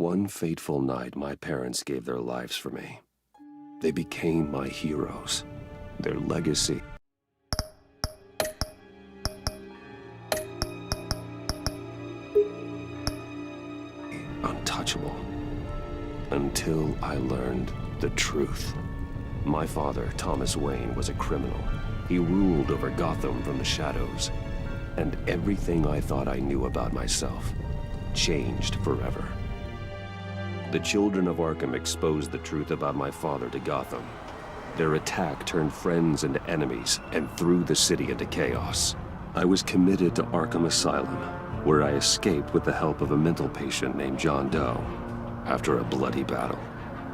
One fateful night, my parents gave their lives for me. They became my heroes. Their legacy untouchable. Until I learned the truth. My father, Thomas Wayne, was a criminal. He ruled over Gotham from the shadows. And everything I thought I knew about myself changed forever. The children of Arkham exposed the truth about my father to Gotham. Their attack turned friends into enemies and threw the city into chaos. I was committed to Arkham Asylum, where I escaped with the help of a mental patient named John Doe. After a bloody battle,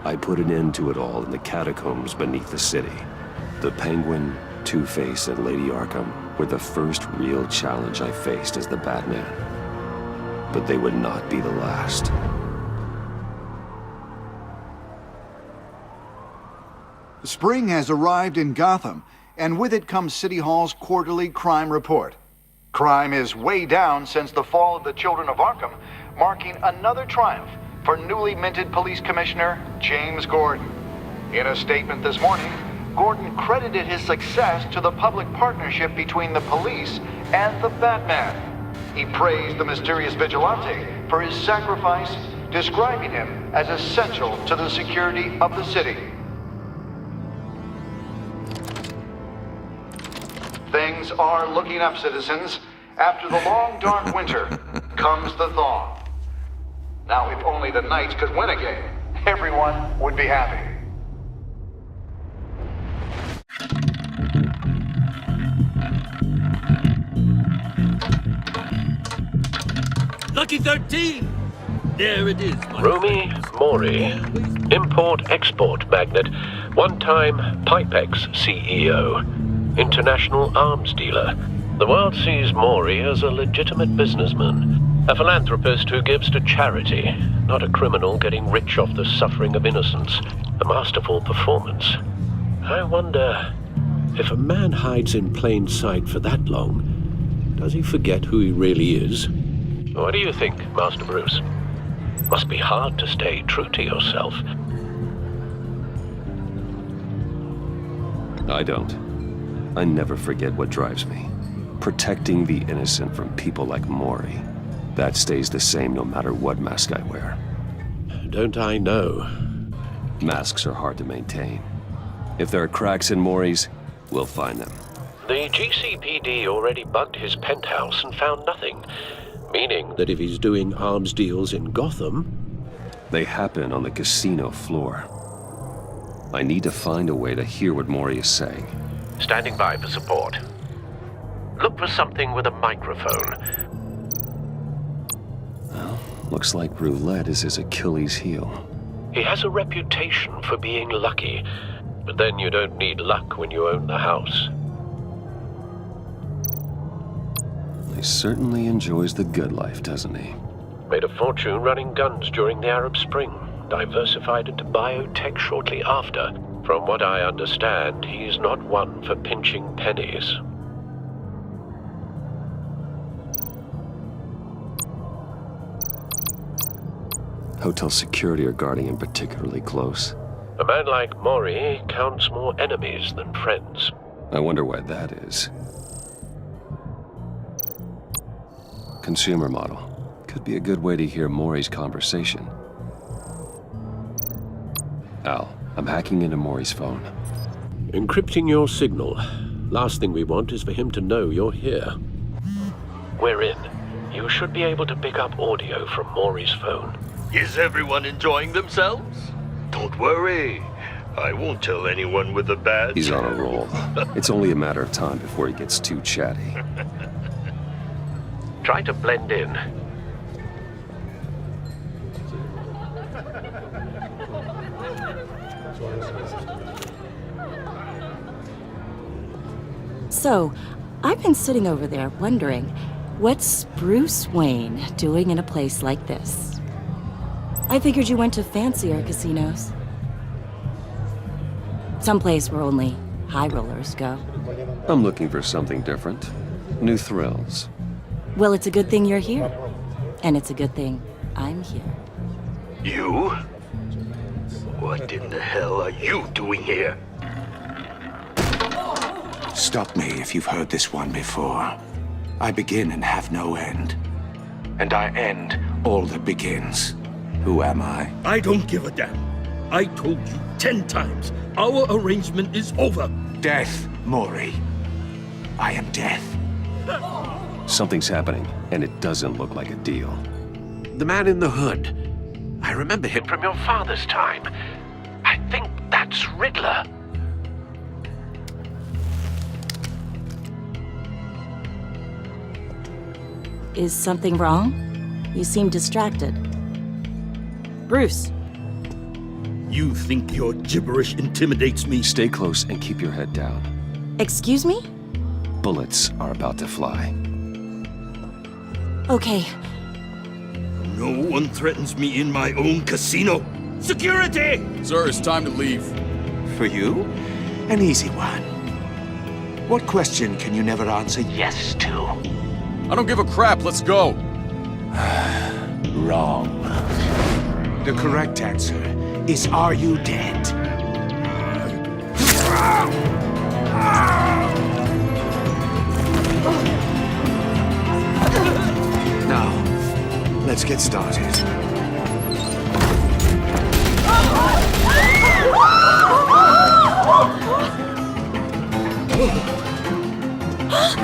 I put an end to it all in the catacombs beneath the city. The Penguin, Two-Face, and Lady Arkham were the first real challenge I faced as the Batman. But they would not be the last. Spring has arrived in Gotham, and with it comes City Hall's quarterly crime report. Crime is way down since the fall of the Children of Arkham, marking another triumph for newly minted Police Commissioner James Gordon. In a statement this morning, Gordon credited his success to the public partnership between the police and the Batman. He praised the mysterious vigilante for his sacrifice, describing him as essential to the security of the city. Things are looking up, citizens. After the long, dark winter comes the thaw. Now, if only the Knights could win again, everyone would be happy. Lucky 13! There it is. Rumi Mori, import-export magnate, one-time Pipex CEO, international arms dealer. The world sees Mori as a legitimate businessman, a philanthropist who gives to charity, not a criminal getting rich off the suffering of innocence. A masterful performance. I wonder, if a man hides in plain sight for that long, does he forget who he really is? What do you think, Master Bruce? Must be hard to stay true to yourself. I don't. I never forget what drives me. Protecting the innocent from people like Mori. That stays the same no matter what mask I wear. Don't I know? Masks are hard to maintain. If there are cracks in Mori's, we'll find them. The GCPD already bugged his penthouse and found nothing. Meaning that if he's doing arms deals in Gotham... They happen on the casino floor. I need to find a way to hear what Mori is saying. Standing by for support. Look for something with a microphone. Well, looks like roulette is his Achilles heel. He has a reputation for being lucky, but then you don't need luck when you own the house. He certainly enjoys the good life, doesn't he? Made a fortune running guns during the Arab Spring, diversified into biotech shortly after. From what I understand, he's not one for pinching pennies. Hotel security are guarding him particularly close. A man like Mori counts more enemies than friends. I wonder why that is. Consumer model. Could be a good way to hear Mori's conversation. Al, I'm hacking into Mori's phone. Encrypting your signal. Last thing we want is for him to know you're here. We're in. You should be able to pick up audio from Mori's phone. Is everyone enjoying themselves? Don't worry. I won't tell anyone with a badge. He's on a roll. It's only a matter of time before he gets too chatty. Try to blend in. So, I've been sitting over there wondering, what's Bruce Wayne doing in a place like this? I figured you went to fancier casinos. Someplace where only high rollers go. I'm looking for something different. New thrills. Well, it's a good thing you're here. And it's a good thing I'm here. You? What in the hell are you doing here? Stop me if you've heard this one before. I begin and have no end. And I end all that begins. Who am I? I don't give a damn. I told you 10 times. Our arrangement is over. Death, Maury. I am death. Something's happening, and it doesn't look like a deal. The man in the hood. I remember him from your father's time. I think that's Riddler. Is something wrong? You seem distracted. Bruce, You think your gibberish intimidates me? Stay close and keep your head down. excuse me? Bullets are about to fly. Okay, No one threatens me in my own casino. Security! Sir, it's time to leave. For you? An easy one. What question can you never answer yes to? I don't give a crap, let's go. Wrong. The correct answer is, are you dead? Now, let's get started.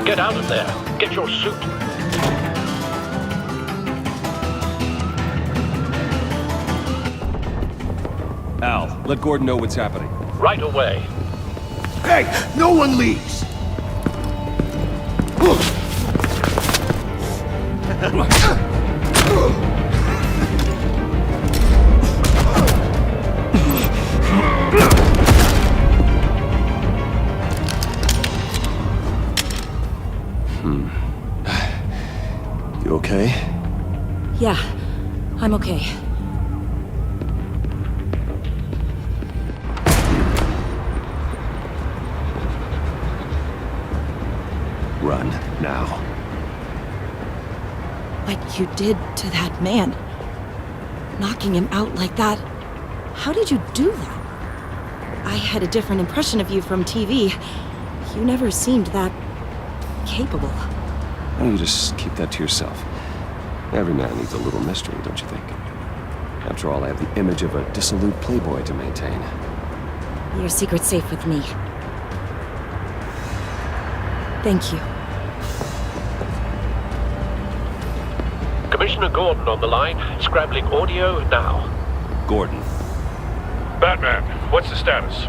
Get out of there. Get your suit. Al, let Gordon know what's happening. Right away. Hey, no one leaves! You okay? yeah, I'm okay. Run, now. What you did to that man, knocking him out like that, how did you do that? I had a different impression of you from TV. You never seemed that capable. Why don't you just keep that to yourself? Every man needs a little mystery, don't you think? After all, I have the image of a dissolute playboy to maintain. Your secret's safe with me. Thank you. Commissioner Gordon on the line. Scrambling audio now. Gordon, Batman, what's the status?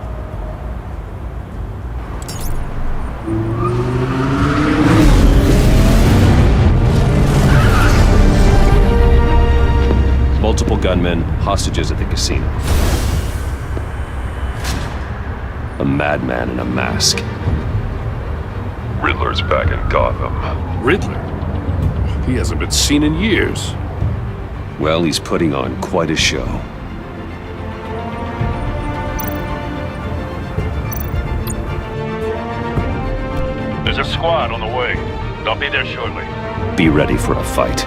multiple gunmen, hostages at the casino. A madman in a mask. Riddler's back in Gotham. Riddler? He hasn't been seen in years. Well, he's putting on quite a show. There's a squad on the way. They'll be there shortly. Be ready for a fight.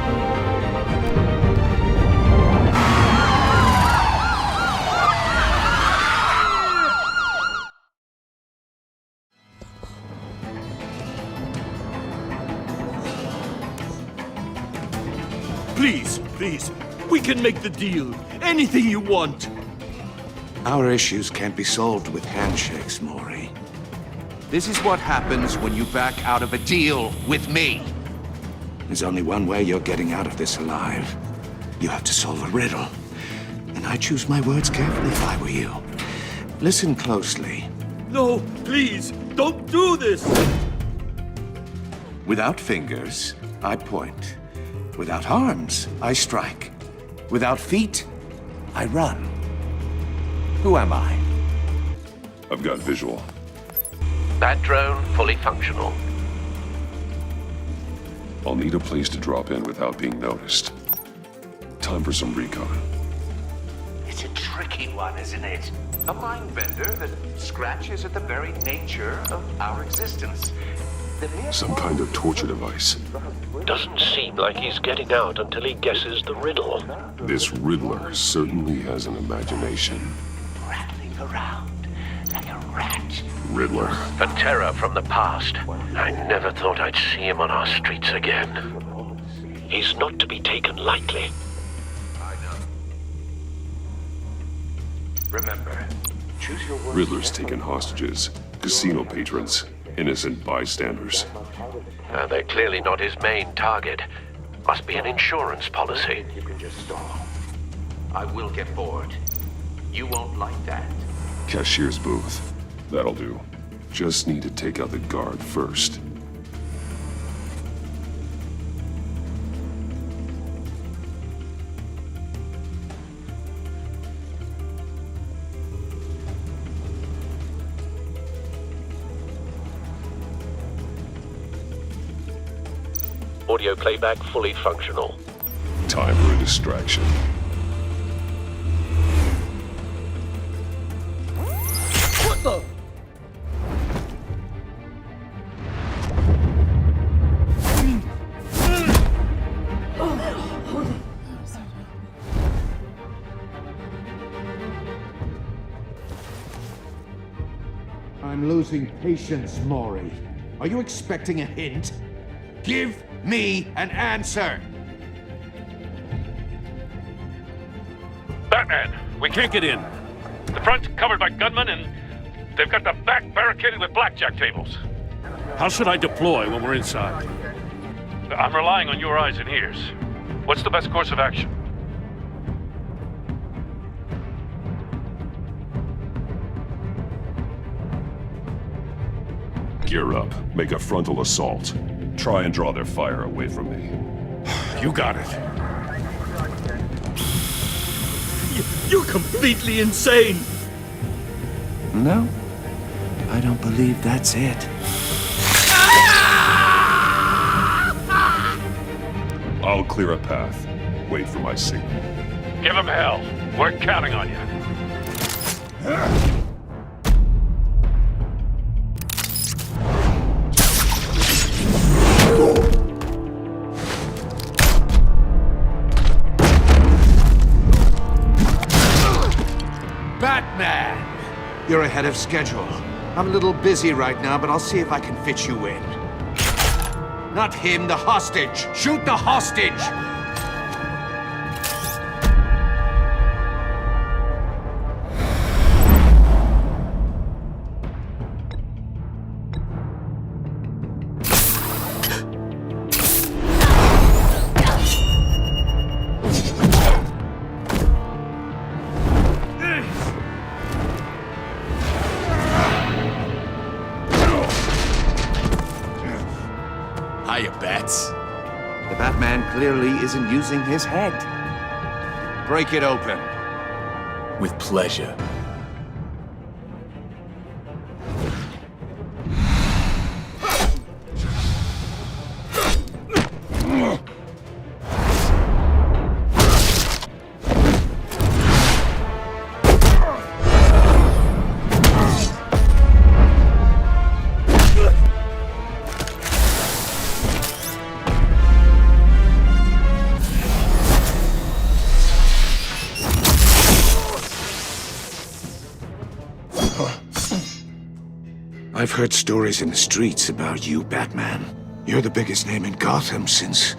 Please, we can make the deal. Anything you want. Our issues can't be solved with handshakes, Maury. This is what happens when you back out of a deal with me. There's only one way you're getting out of this alive. You have to solve a riddle. And I choose my words carefully if I were you. Listen closely. No, please, don't do this. Without fingers, I point. Without arms, I strike. Without feet, I run. Who am I? I've got visual. That drone fully functional. I'll need a place to drop in without being noticed. Time for some recon. It's a tricky one, isn't it? A mind bender that scratches at the very nature of our existence. Some kind of torture device. Doesn't seem like he's getting out until he guesses the riddle. This Riddler certainly has an imagination. Rattling around like a rat. Riddler. A terror from the past. I never thought I'd see him on our streets again. He's not to be taken lightly. Remember, choose your words. Riddler's taken hostages. Casino patrons. Innocent bystanders. They're clearly not his main target. Must be an insurance policy. You can just stall. I will get bored. You won't like that. Cashier's booth. That'll do. Just need to take out the guard first. Audio playback fully functional. Time for a distraction. What the? I'm losing patience, Maury. Are you expecting a hint? Give me an answer! Batman, we can't get in. The front's covered by gunmen, and they've got the back barricaded with blackjack tables. How should I deploy when we're inside? I'm relying on your eyes and ears. What's the best course of action? Gear up. Make a frontal assault. Try and draw their fire away from me. You got it. You're completely insane! No, I don't believe that's it. I'll clear a path. Wait for my signal. Give him hell. We're counting on you. Batman! You're ahead of schedule. I'm a little busy right now, but I'll see if I can fit you in. Not him, the hostage! Shoot the hostage! Hiya, Bats. The Batman clearly isn't using his head. Break it open. With pleasure. I've heard stories in the streets about you, Batman. You're the biggest name in Gotham since...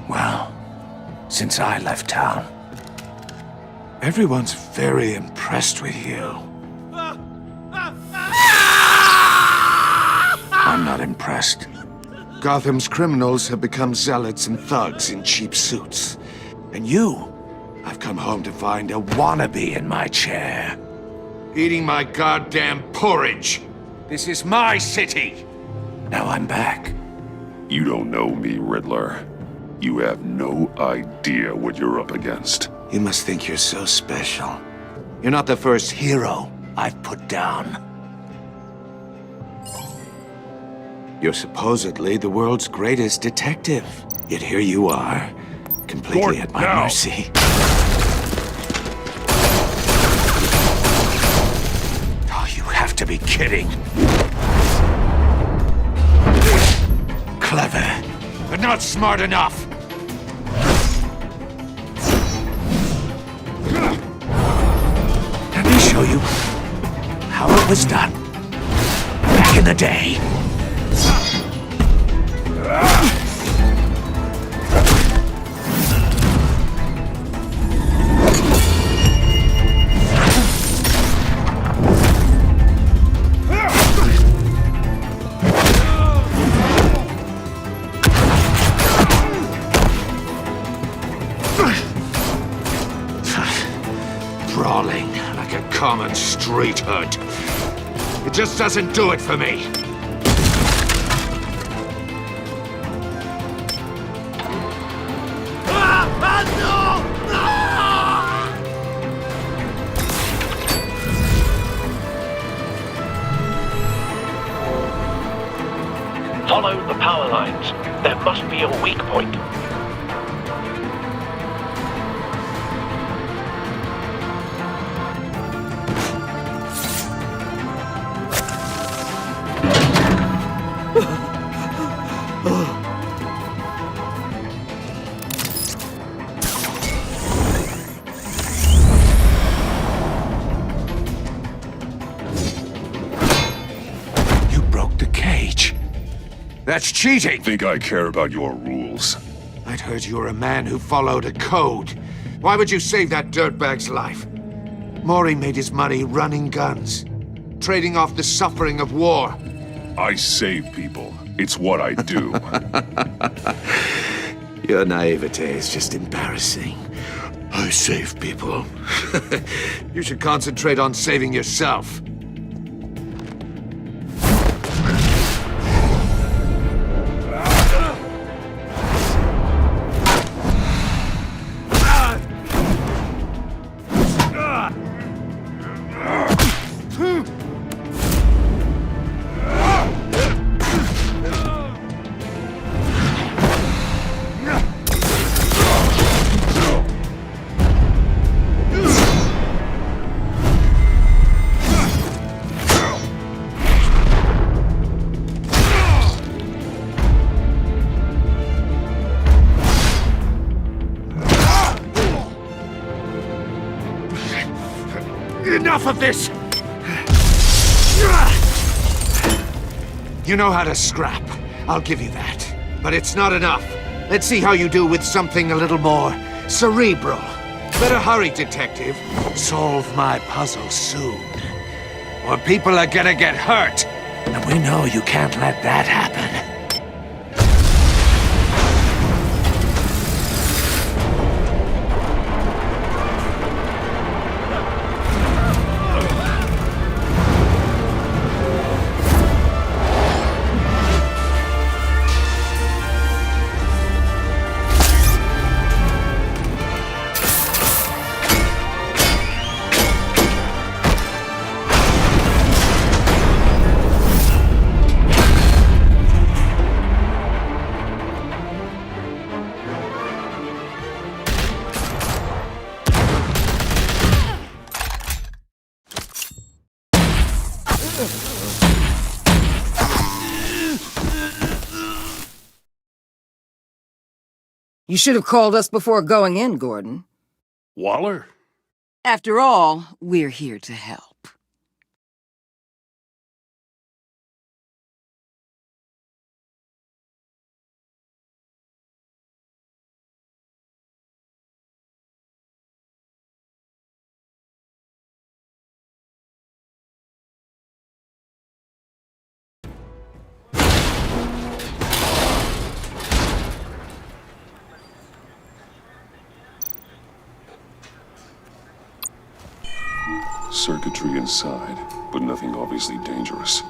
well, since I left town. Everyone's very impressed with you. I'm not impressed. Gotham's criminals have become zealots and thugs in cheap suits. And you, I've come home to find a wannabe in my chair. Eating my goddamn porridge. This is my city. Now I'm back. You don't know me, Riddler. You have no idea what you're up against. You must think you're so special. You're not the first hero I've put down. You're supposedly the world's greatest detective. Yet here you are, completely at my mercy. Oh, you have to be kidding. clever, but not smart enough. Let me show you how it was done back in the day. Brawling like a common street hood. It just doesn't do it for me. Follow the power lines. There must be a weak point. You broke the cage. That's cheating! Think I care about your rules? I'd heard you were a man who followed a code. Why would you save that dirtbag's life? Maury made his money running guns, trading off the suffering of war. I save people. It's what I do. Your naivete is just embarrassing. I save people. You should concentrate on saving yourself. Enough of this! You know how to scrap. I'll give you that. But it's not enough. Let's see how you do with something a little more cerebral. Better hurry, detective. Solve my puzzle soon. Or people are gonna get hurt. And we know you can't let that happen. You should have called us before going in, Gordon. Waller? After all, we're here to help. Circuitry inside, but nothing obviously dangerous.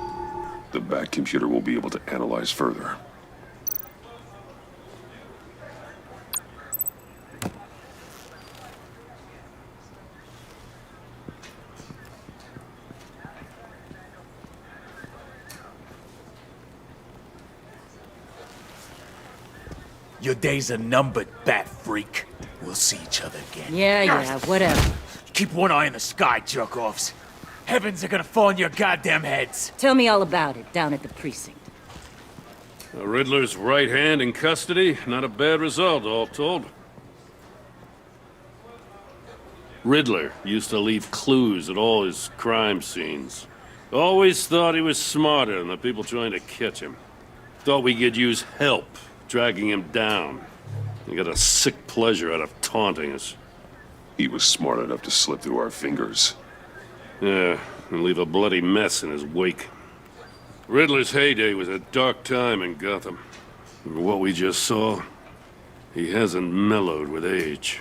The back computer won't be able to analyze further. Your days are numbered, bat freak. We'll see each other again. Yeah, whatever. Keep one eye in the sky, jerk-offs. Heavens are gonna fall on your goddamn heads. Tell me all about it down at the precinct. Riddler's right hand in custody. Not a bad result, all told. Riddler used to leave clues at all his crime scenes. Always thought he was smarter than the people trying to catch him. Thought we could use help dragging him down. He got a sick pleasure out of taunting us. He was smart enough to slip through our fingers. Yeah, and leave a bloody mess in his wake. Riddler's heyday was a dark time in Gotham. And what we just saw, he hasn't mellowed with age.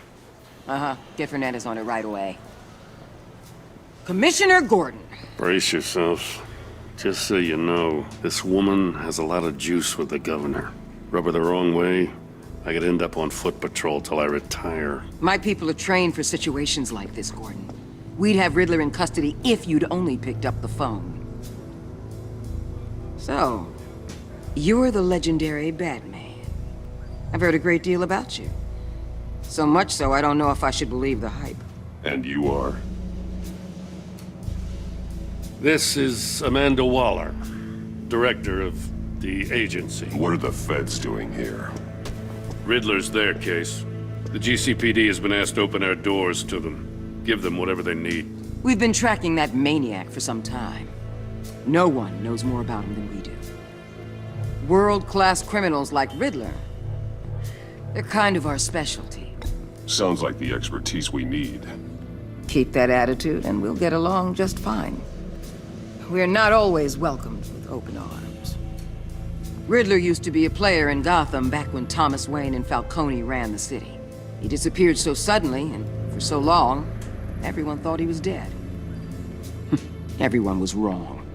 Uh-huh. Get Fernandez on it right away. Commissioner Gordon. Brace yourselves. Just so you know, this woman has a lot of juice with the governor. Rub her the wrong way, I could end up on foot patrol till I retire. My people are trained for situations like this, Gordon. We'd have Riddler in custody if you'd only picked up the phone. So, you're the legendary Batman. I've heard a great deal about you. So much so, I don't know if I should believe the hype. And you are? This is Amanda Waller, director of the agency. What are the feds doing here? Riddler's their case. The GCPD has been asked to open our doors to them. Give them whatever they need. We've been tracking that maniac for some time. No one knows more about him than we do. World-class criminals like Riddler. They're kind of our specialty. Sounds like the expertise we need. Keep that attitude and we'll get along just fine. We're not always welcomed with open arms. Riddler used to be a player in Gotham back when Thomas Wayne and Falcone ran the city. He disappeared so suddenly and for so long, everyone thought he was dead. Everyone was wrong.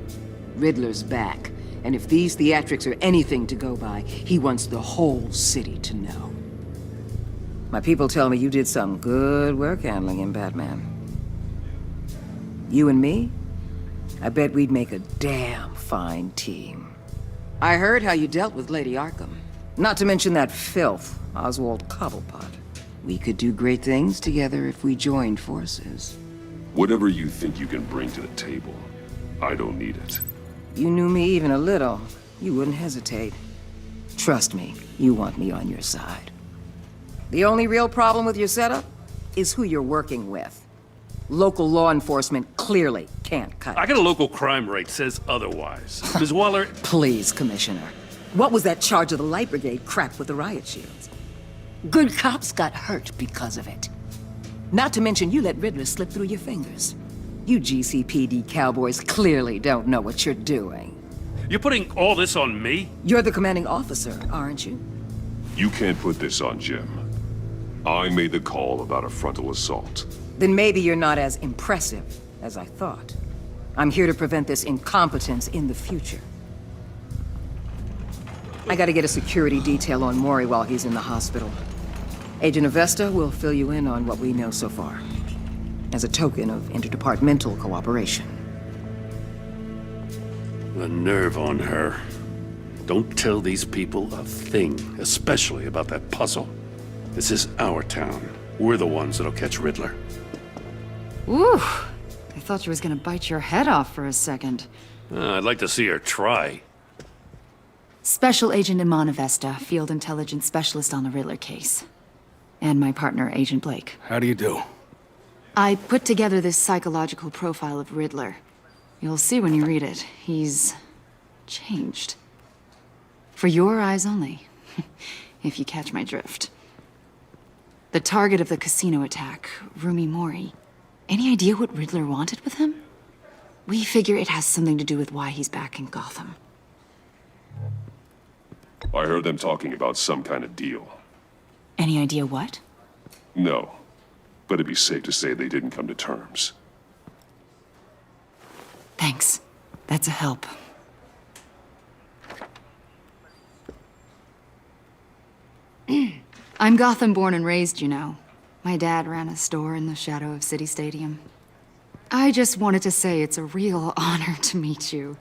Riddler's back, and if these theatrics are anything to go by, he wants the whole city to know. My people tell me you did some good work handling him, Batman. You and me? I bet we'd make a damn fine team. I heard how you dealt with Lady Arkham. Not to mention that filth, Oswald Cobblepot. We could do great things together if we joined forces. Whatever you think you can bring to the table, I don't need it. You knew me even a little, you wouldn't hesitate. Trust me, you want me on your side. The only real problem with your setup is who you're working with. Local law enforcement clearly can't cut it. I got a local crime rate says otherwise. Ms. Waller... Please, Commissioner. What was that charge of the Light Brigade crap with the riot shields? Good cops got hurt because of it. Not to mention you let Riddler slip through your fingers. You GCPD cowboys clearly don't know what you're doing. You're putting all this on me? You're the commanding officer, aren't you? You can't put this on Jim. I made the call about a frontal assault. Then maybe you're not as impressive as I thought. I'm here to prevent this incompetence in the future. I gotta get a security detail on Maury while he's in the hospital. Agent Avesta will fill you in on what we know so far, as a token of interdepartmental cooperation. The nerve on her. Don't tell these people a thing, especially about that puzzle. This is our town. We're the ones that'll catch Riddler. Ooh, I thought you was gonna bite your head off for a second. I'd like to see her try. Special Agent Iman Avesta, Field Intelligence Specialist on the Riddler case. And my partner, Agent Blake. How do you do? I put together this psychological profile of Riddler. You'll see when you read it. He's changed. For your eyes only, if you catch my drift. The target of the casino attack, Rumi Mori. Any idea what Riddler wanted with him? We figure it has something to do with why he's back in Gotham. I heard them talking about some kind of deal. Any idea what? No, but it'd be safe to say they didn't come to terms. Thanks. That's a help. I'm Gotham born and raised, you know. My dad ran a store in the shadow of City Stadium. I just wanted to say it's a real honor to meet you.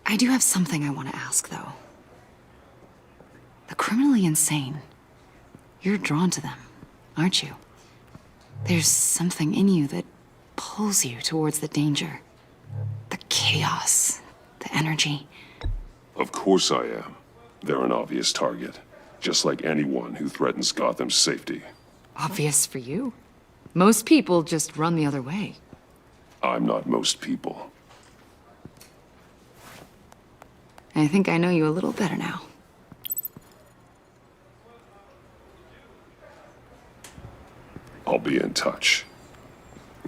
I do have something I want to ask, though. The criminally insane. You're drawn to them, aren't you? There's something in you that pulls you towards the danger. The chaos, the energy. Of course I am. They're an obvious target, just like anyone who threatens Gotham's safety. Obvious for you. Most people just run the other way. I'm not most people. I think I know you a little better now. I'll be in touch.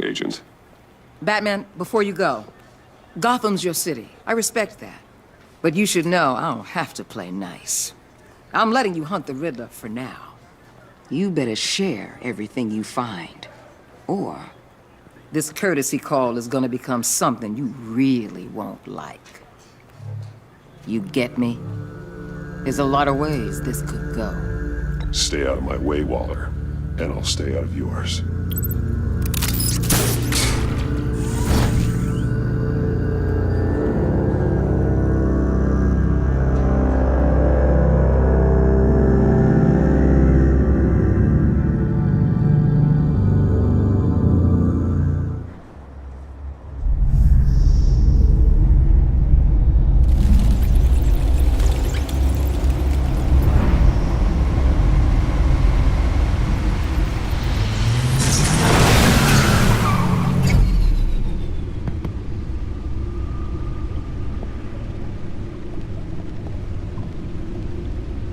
Agent. Batman, before you go, Gotham's your city. I respect that. But you should know I don't have to play nice. I'm letting you hunt the Riddler for now. You better share everything you find. Or this courtesy call is gonna become something you really won't like. You get me? There's a lot of ways this could go. Stay out of my way, Waller, and I'll stay out of yours.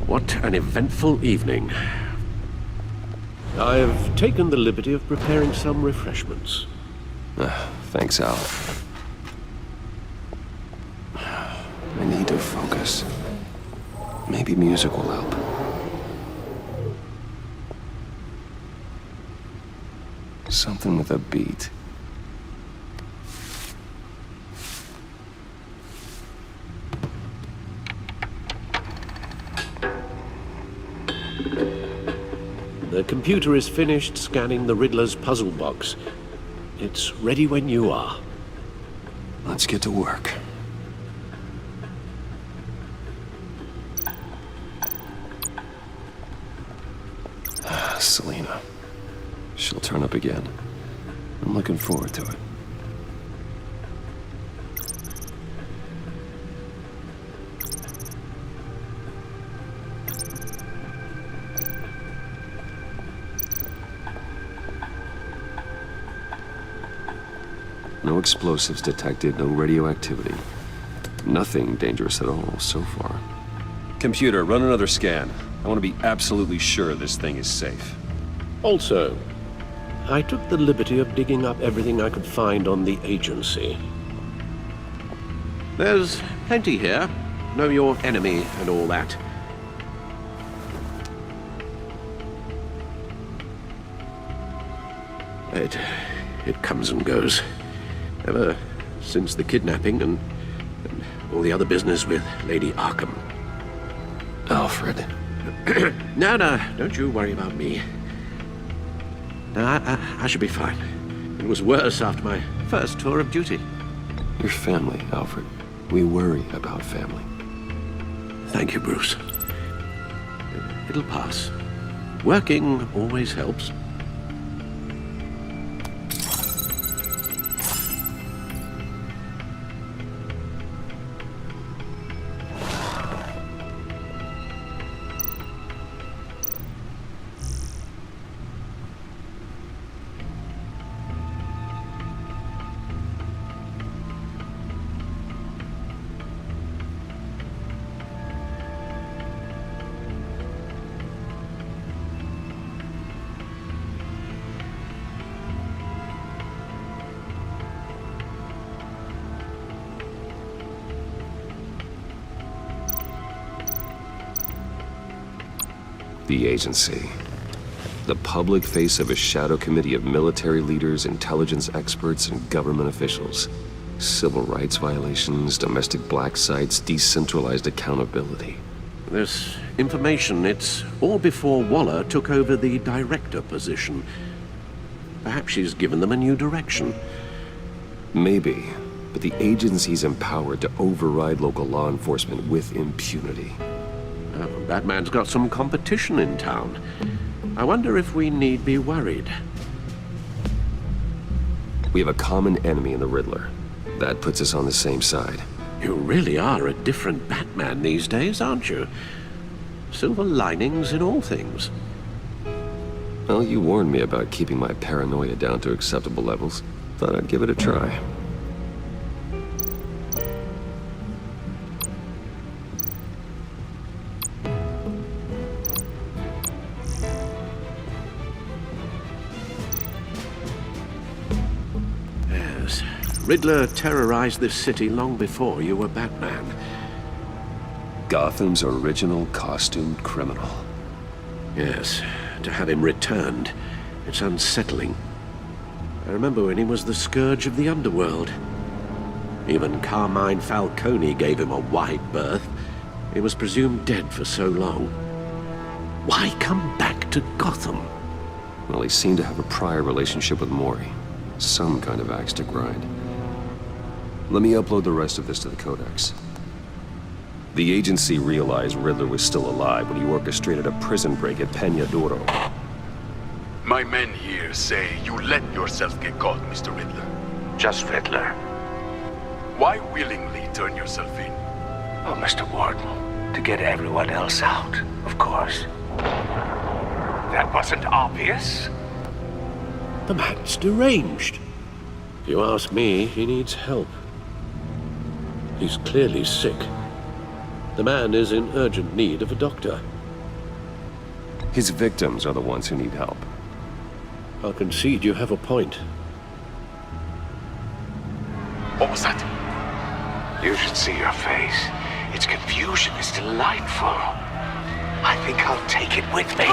What an eventful evening. I've taken the liberty of preparing some refreshments. Thanks, Al. I need to focus. Maybe music will help. Something with a beat. The computer is finished scanning the Riddler's puzzle box. It's ready when you are. Let's get to work. Selena. She'll turn up again. I'm looking forward to it. No explosives detected, no radioactivity. Nothing dangerous at all so far. Computer, run another scan. I want to be absolutely sure this thing is safe. Also, I took the liberty of digging up everything I could find on the agency. There's plenty here. Know your enemy and all that. It comes and goes. Ever since the kidnapping and all the other business with Lady Arkham. Alfred. No, don't you worry about me. No, I should be fine. It was worse after my first tour of duty. Your family, Alfred. We worry about family. Thank you, Bruce. It'll pass. Working always helps. The agency. The public face of a shadow committee of military leaders, intelligence experts, and government officials. Civil rights violations, domestic black sites, decentralized accountability. This information, it's all before Waller took over the director position. Perhaps she's given them a new direction. Maybe, but the agency's empowered to override local law enforcement with impunity. Batman's got some competition in town. I wonder if we need be worried. We have a common enemy in the Riddler. That puts us on the same side. You really are a different Batman these days, aren't you? Silver linings in all things. Well, you warned me about keeping my paranoia down to acceptable levels. Thought I'd give it a try. Yes. Riddler terrorized this city long before you were Batman. Gotham's original costumed criminal. Yes. To have him returned, it's unsettling. I remember when he was the scourge of the underworld. Even Carmine Falcone gave him a wide berth. He was presumed dead for so long. Why come back to Gotham? Well, he seemed to have a prior relationship with Mori. Some kind of axe to grind. Let me upload the rest of this to the Codex. The agency realized Riddler was still alive when he orchestrated a prison break at Peña Duro. My men here say you let yourself get caught, Mr. Riddler. Just Riddler. Why willingly turn yourself in? Oh, Mr. Warden, to get everyone else out, of course. That wasn't obvious? The man's deranged. If you ask me, he needs help. He's clearly sick. The man is in urgent need of a doctor. His victims are the ones who need help. I'll concede you have a point. What was that? You should see your face. Its confusion is delightful. I think I'll take it with me.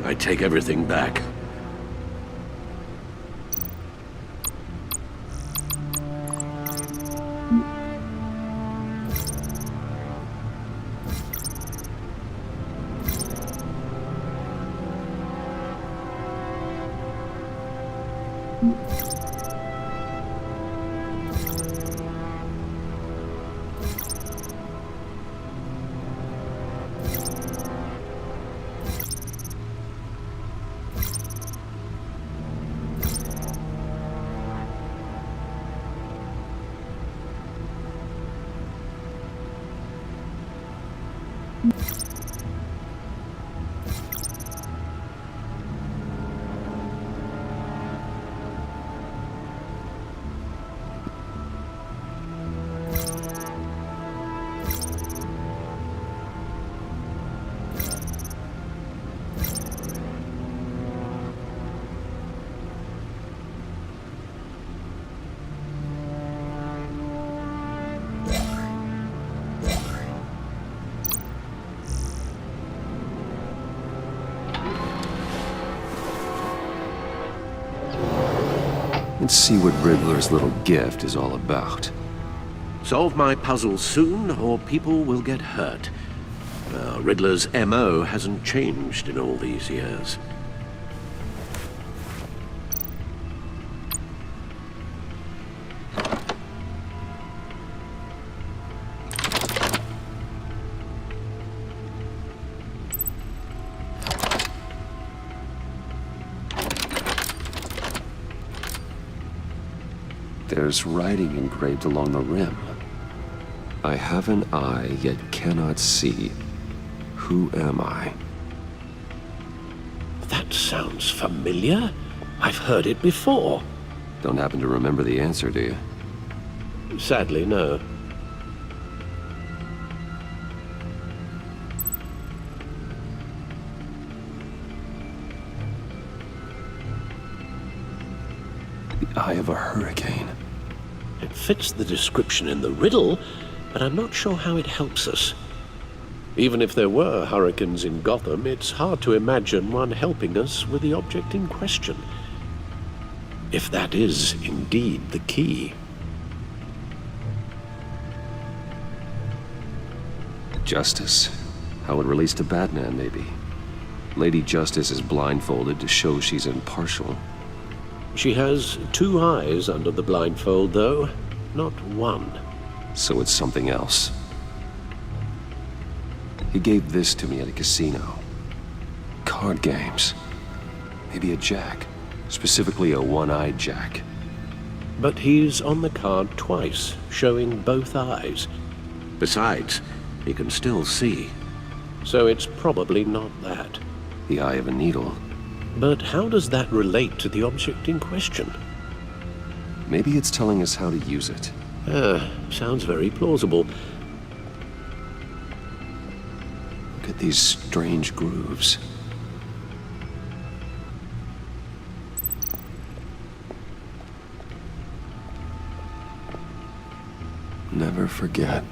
I take everything back. Let's see what Riddler's little gift is all about. Solve my puzzle soon, or people will get hurt. Riddler's MO hasn't changed in all these years. There's writing engraved along the rim. I have an eye, yet cannot see. Who am I? That sounds familiar. I've heard it before. Don't happen to remember the answer, do you? Sadly, no. The eye of a hurricane. It fits the description in the riddle, but I'm not sure how it helps us. Even if there were hurricanes in Gotham, it's hard to imagine one helping us with the object in question. If that is indeed the key. Justice. How it relates to Batman, maybe. Lady Justice is blindfolded to show she's impartial. She has two eyes under the blindfold, though, not one. So it's something else. He gave this to me at a casino. Card games. Maybe a jack. Specifically a one-eyed Jack. But he's on the card twice, showing both eyes. Besides, he can still see. So it's probably not that. The eye of a needle. But how does that relate to the object in question? Maybe it's telling us how to use it. Sounds very plausible. Look at these strange grooves. Never forget.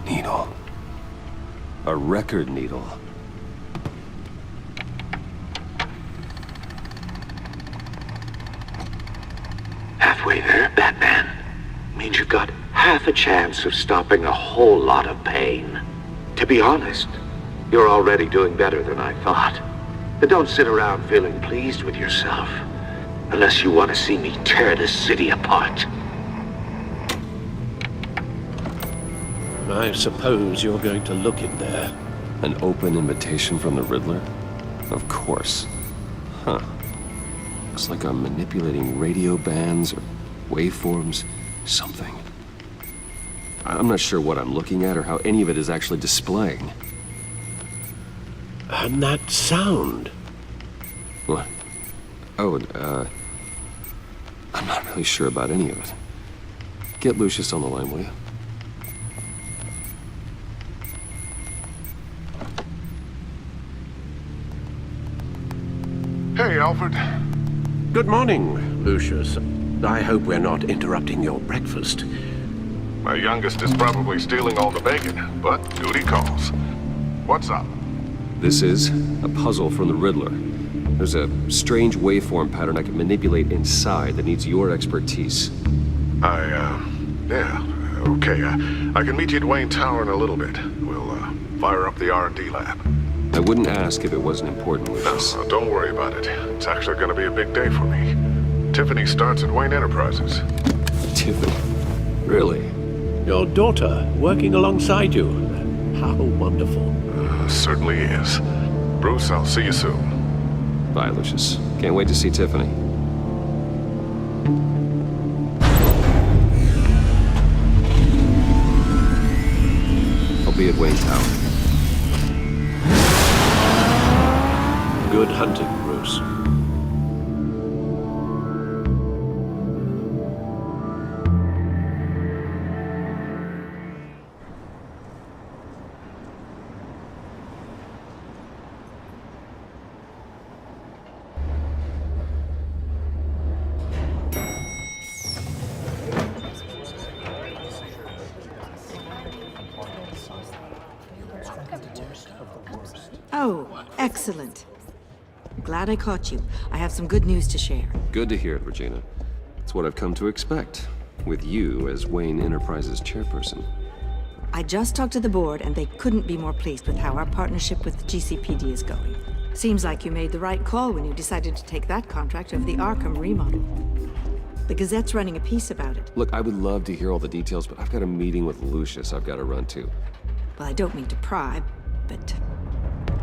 Needle. A record needle. Halfway there, Batman. Means you've got half a chance of stopping a whole lot of pain. To be honest, you're already doing better than I thought. But don't sit around feeling pleased with yourself. Unless you want to see me tear this city apart. I suppose you're going to look in there. An open invitation from the Riddler? Of course. Huh. Looks like I'm manipulating radio bands or waveforms, something. I'm not sure what I'm looking at or how any of it is actually displaying. And that sound? What? Oh, I'm not really sure about any of it. Get Lucius on the line, will you? Hey, Alfred. Good morning, Lucius. I hope we're not interrupting your breakfast. My youngest is probably stealing all the bacon, but duty calls. What's up? This is a puzzle from the Riddler. There's a strange waveform pattern I can manipulate inside that needs your expertise. Yeah, okay. I can meet you at Wayne Tower in a little bit. We'll, fire up the R&D lab. I wouldn't ask if it wasn't important, Lucius. No, don't worry about it. It's actually gonna be a big day for me. Tiffany starts at Wayne Enterprises. Tiffany? Really? Your daughter, working alongside you. How wonderful. Certainly is. Bruce, I'll see you soon. Bye, Lucius. Can't wait to see Tiffany. I'll be at Wayne Tower. Good hunting, Bruce. Oh, excellent. Glad I caught you. I have some good news to share. Good to hear it, Regina. It's what I've come to expect, with you as Wayne Enterprises chairperson. I just talked to the board, and they couldn't be more pleased with how our partnership with GCPD is going. Seems like you made the right call when you decided to take that contract over the Arkham remodel. The Gazette's running a piece about it. Look, I would love to hear all the details, but I've got a meeting with Lucius I've got to run to. Well, I don't mean to pry, but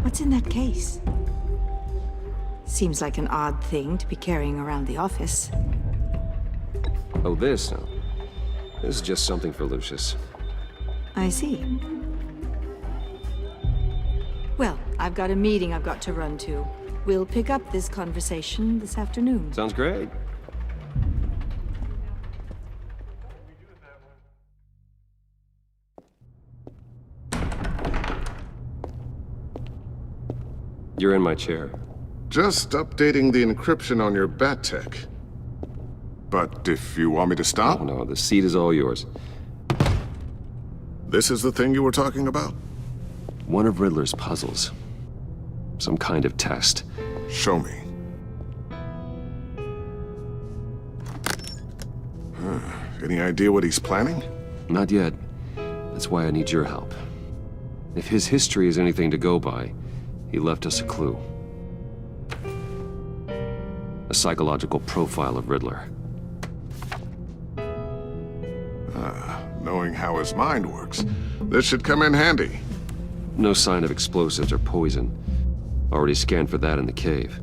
what's in that case? Seems like an odd thing to be carrying around the office. Oh, this? No. This is just something for Lucius. I see. Well, I've got a meeting I've got to run to. We'll pick up this conversation this afternoon. Sounds great. You're in my chair. Just updating the encryption on your bat tech. But if you want me to stop? Oh, no, the seat is all yours. This is the thing you were talking about? One of Riddler's puzzles. Some kind of test. Show me. Any idea what he's planning? Not yet. That's why I need your help. If his history is anything to go by, he left us a clue. A psychological profile of Riddler. Knowing how his mind works, this should come in handy. No sign of explosives or poison. Already scanned for that in the cave.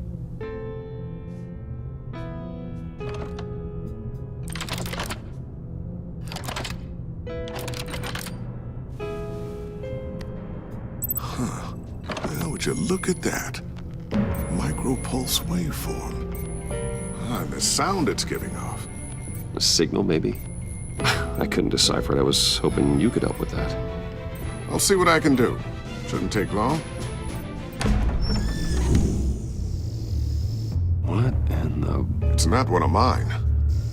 Well, would you look at that? Micropulse waveform. And the sound it's giving off. A signal, maybe? I couldn't decipher it. I was hoping you could help with that. I'll see what I can do. Shouldn't take long. What in the... It's not one of mine.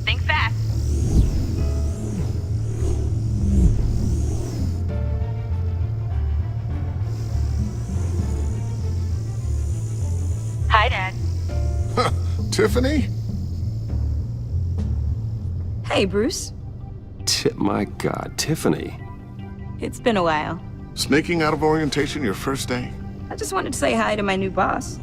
Think fast. Hi, Dad. Tiffany? Hey, Bruce. My God, Tiffany. It's been a while. Sneaking out of orientation your first day? I just wanted to say hi to my new boss.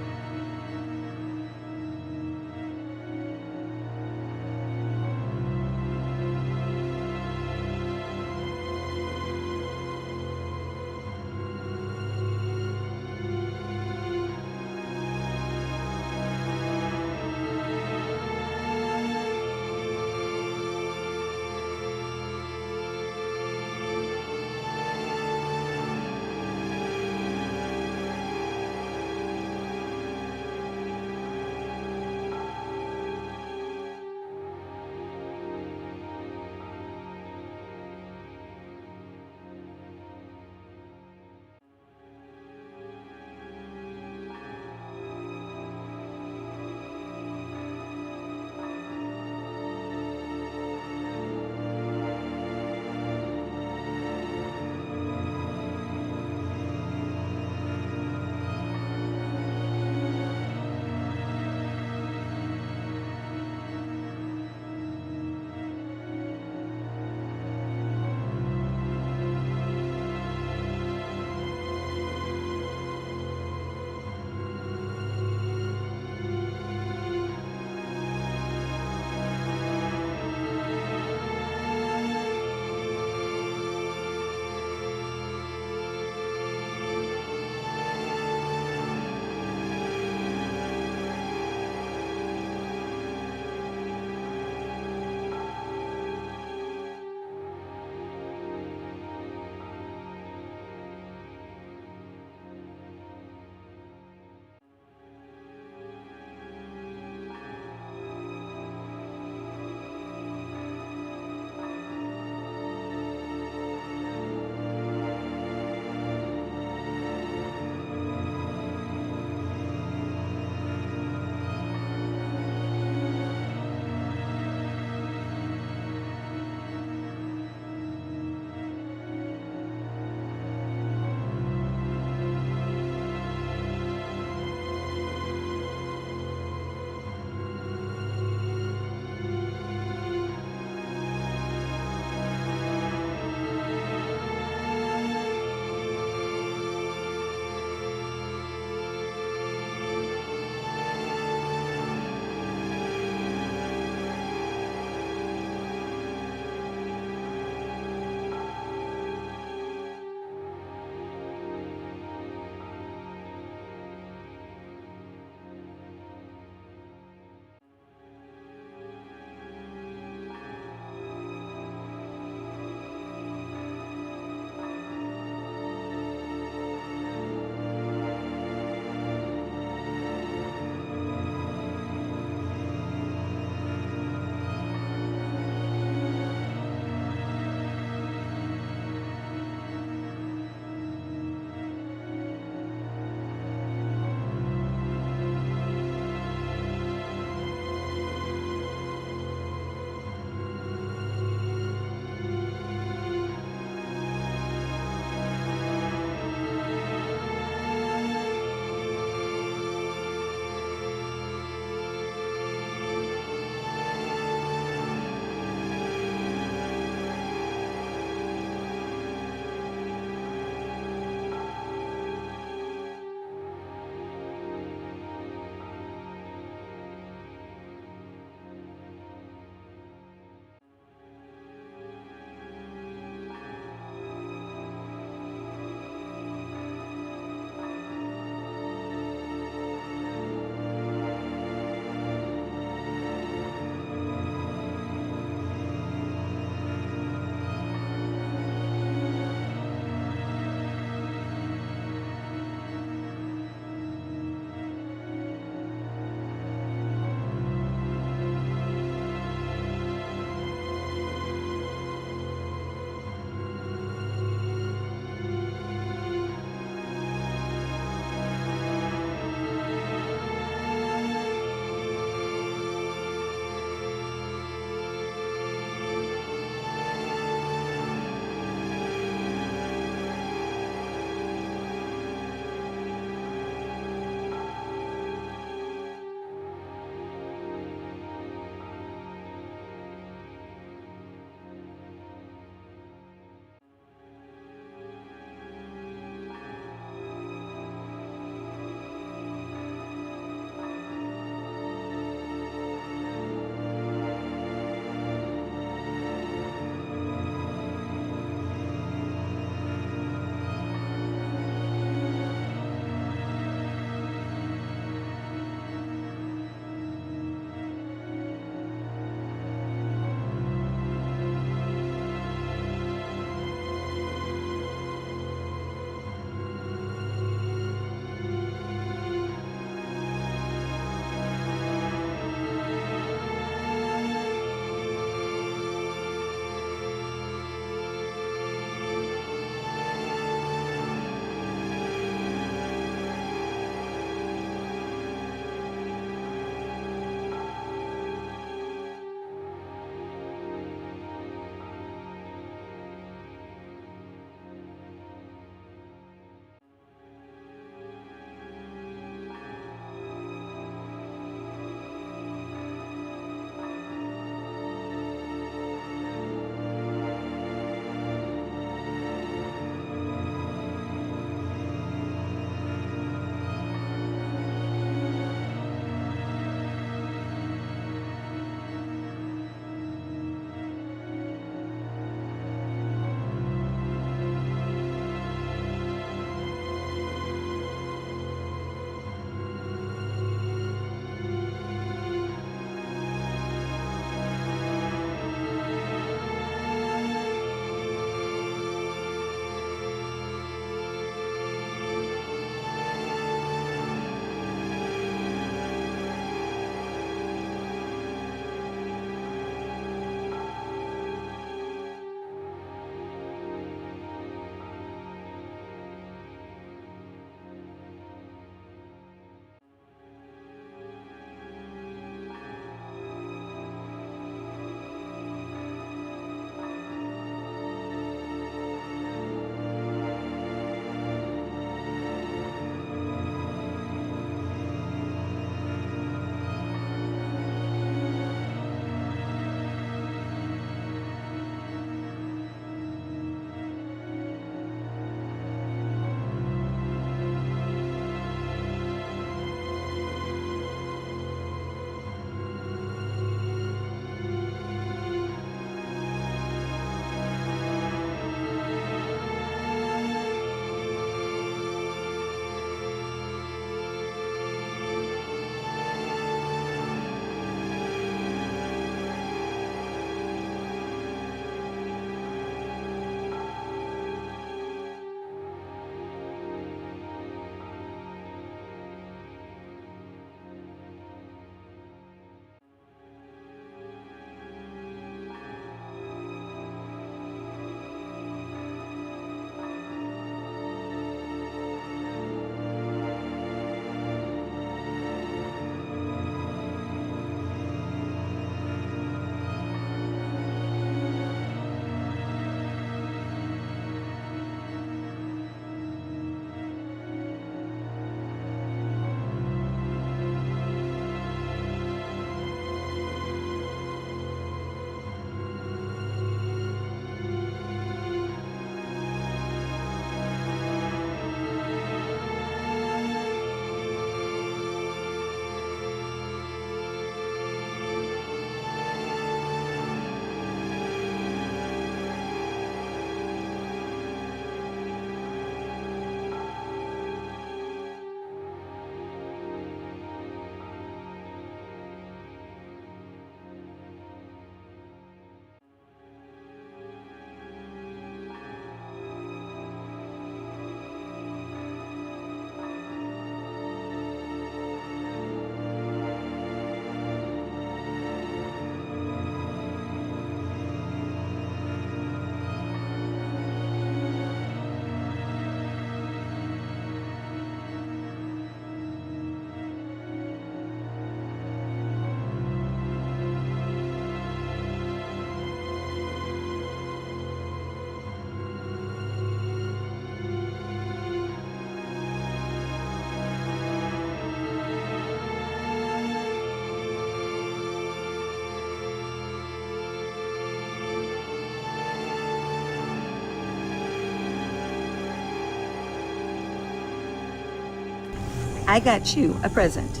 I got you a present.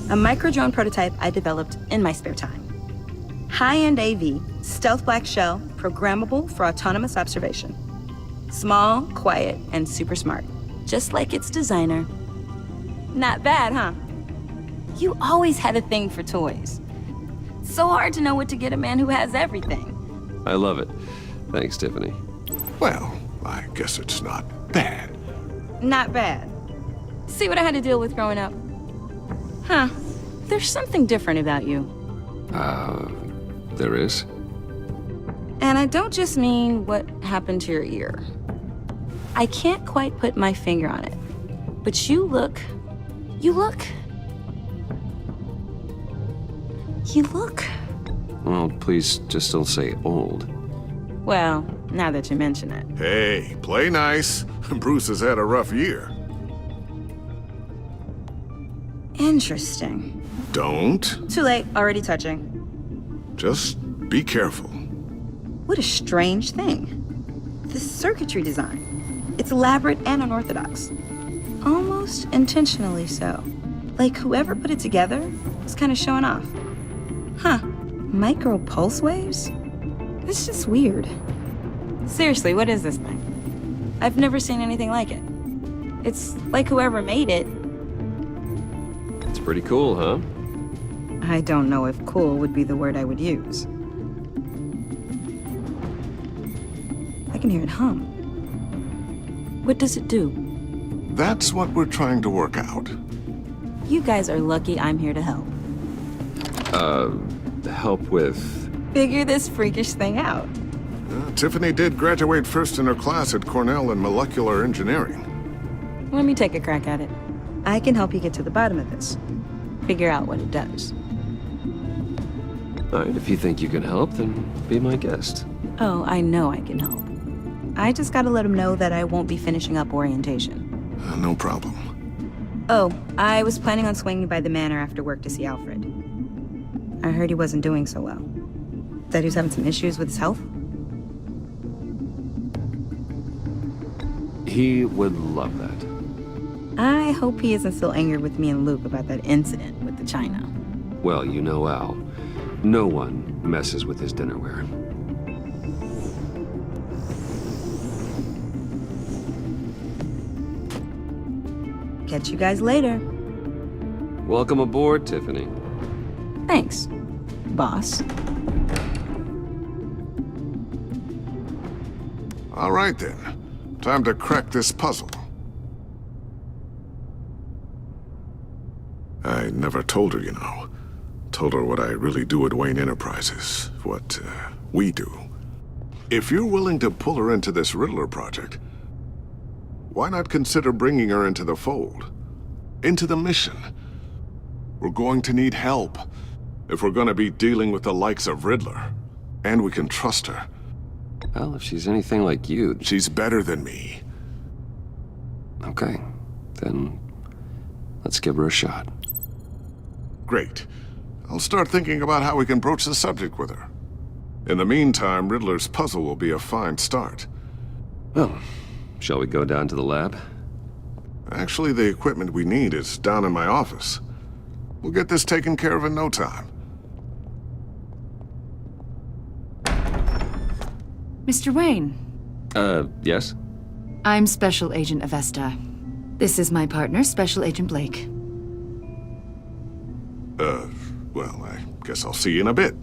A micro-drone prototype I developed in my spare time. High-end AV, stealth black shell, programmable for autonomous observation. Small, quiet, and super smart. Just like its designer. Not bad, huh? You always had a thing for toys. So hard to know what to get a man who has everything. I love it. Thanks, Tiffany. Well, I guess it's not bad. Not bad. See what I had to deal with growing up? Huh. There's something different about you. There is? And I don't just mean what happened to your ear. I can't quite put my finger on it. But you look... Well, please just don't say old. Well, now that you mention it. Hey, play nice. Bruce has had a rough year. Interesting. Don't. Too late, already touching. Just be careful. What a strange thing. This circuitry design. It's elaborate and unorthodox. Almost intentionally so. Like whoever put it together was kind of showing off. Huh. Micro pulse waves? It's just weird. Seriously, what is this thing? I've never seen anything like it. It's like whoever made it. It's pretty cool, huh? I don't know if cool would be the word I would use. I can hear it hum. What does it do? That's what we're trying to work out. You guys are lucky I'm here to help. Help with... Figure this freakish thing out. Tiffany did graduate first in her class at Cornell in molecular engineering. Let me take a crack at it. I can help you get to the bottom of this. Figure out what it does. All right, if you think you can help, then be my guest. Oh, I know I can help. I just gotta let him know that I won't be finishing up orientation. No problem. Oh, I was planning on swinging by the manor after work to see Alfred. I heard he wasn't doing so well. That he was having some issues with his health. He would love that. I hope he isn't still angered with me and Luke about that incident with the china. Well, you know Al. No one messes with his dinnerware. Catch you guys later. Welcome aboard, Tiffany. Thanks, boss. All right then. Time to crack this puzzle. I never told her, you know. Told her what I really do at Wayne Enterprises. What, we do. If you're willing to pull her into this Riddler project, why not consider bringing her into the fold? Into the mission? We're going to need help if we're going to be dealing with the likes of Riddler. And we can trust her. Well, if she's anything like you... She's better than me. Okay, then let's give her a shot. Great. I'll start thinking about how we can broach the subject with her. In the meantime, Riddler's puzzle will be a fine start. Well, shall we go down to the lab? Actually, the equipment we need is down in my office. We'll get this taken care of in no time. Mr. Wayne. Yes? I'm Special Agent Avesta. This is my partner, Special Agent Blake. Well, I guess I'll see you in a bit.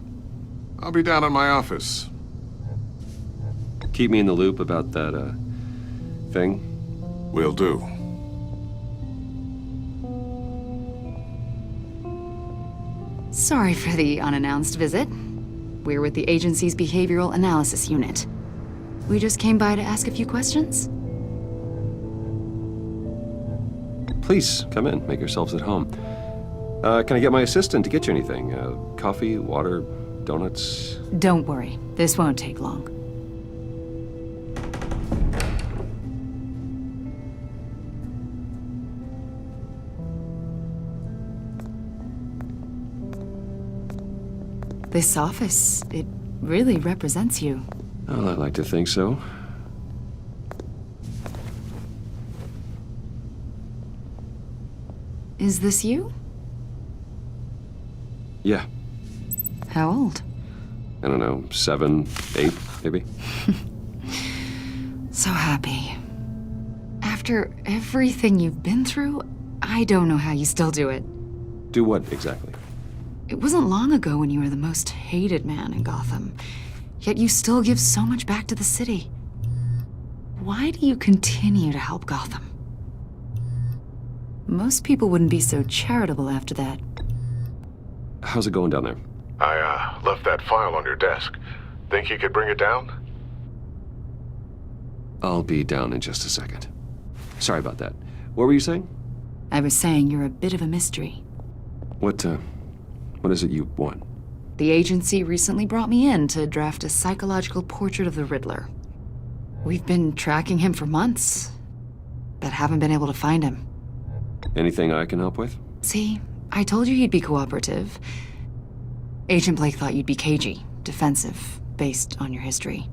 I'll be down in my office. Keep me in the loop about that, thing. Will do. Sorry for the unannounced visit. We're with the agency's Behavioral Analysis Unit. We just came by to ask a few questions. Please, come in. Make yourselves at home. Can I get my assistant to get you anything? Coffee, water, donuts? Don't worry. This won't take long. This office, it really represents you. Well, I'd like to think so. Is this you? Yeah, How old? I don't know, 7, 8, maybe? So happy. After everything you've been through, I don't know how you still do it. Do what exactly? It wasn't long ago when you were the most hated man in Gotham, yet you still give so much back to the city. Why do you continue to help Gotham? Most people wouldn't be so charitable after that. How's it going down there? I left that file on your desk. Think you could bring it down? I'll be down in just a second. Sorry about that. What were you saying? I was saying you're a bit of a mystery. What is it you want? The agency recently brought me in to draft a psychological portrait of the Riddler. We've been tracking him for months, but haven't been able to find him. Anything I can help with? See, I told you he'd be cooperative. Agent Blake thought you'd be cagey, defensive, based on your history.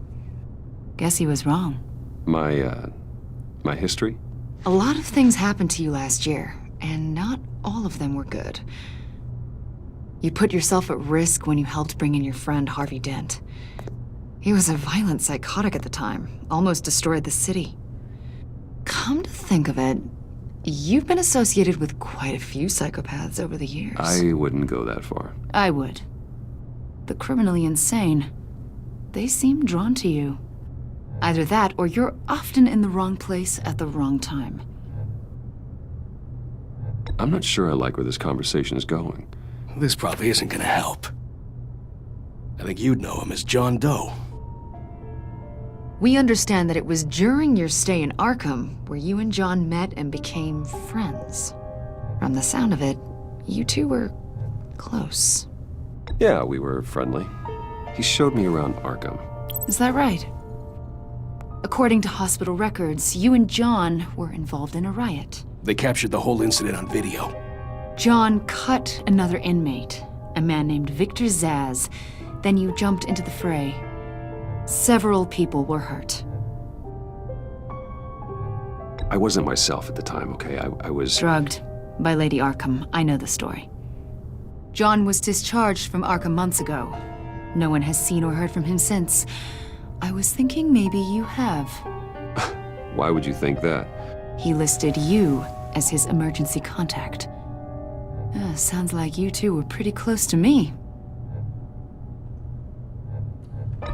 Guess he was wrong. My history? A lot of things happened to you last year, and not all of them were good. You put yourself at risk when you helped bring in your friend Harvey Dent. He was a violent psychotic at the time, almost destroyed the city. Come to think of it, you've been associated with quite a few psychopaths over the years. I wouldn't go that far. I would. The criminally insane, they seem drawn to you. Either that, or you're often in the wrong place at the wrong time. I'm not sure I like where this conversation is going. This probably isn't gonna help. I think you'd know him as John Doe. We understand that it was during your stay in Arkham where you and John met and became friends. From the sound of it, you two were close. Yeah, we were friendly. He showed me around Arkham. Is that right? According to hospital records, you and John were involved in a riot. They captured the whole incident on video. John cut another inmate, a man named Victor Zaz. Then you jumped into the fray. Several people were hurt. I wasn't myself at the time, okay? I was... Drugged by Lady Arkham. I know the story. John was discharged from Arkham months ago. No one has seen or heard from him since. I was thinking maybe you have. Why would you think that? He listed you as his emergency contact. Sounds like you two were pretty close to me.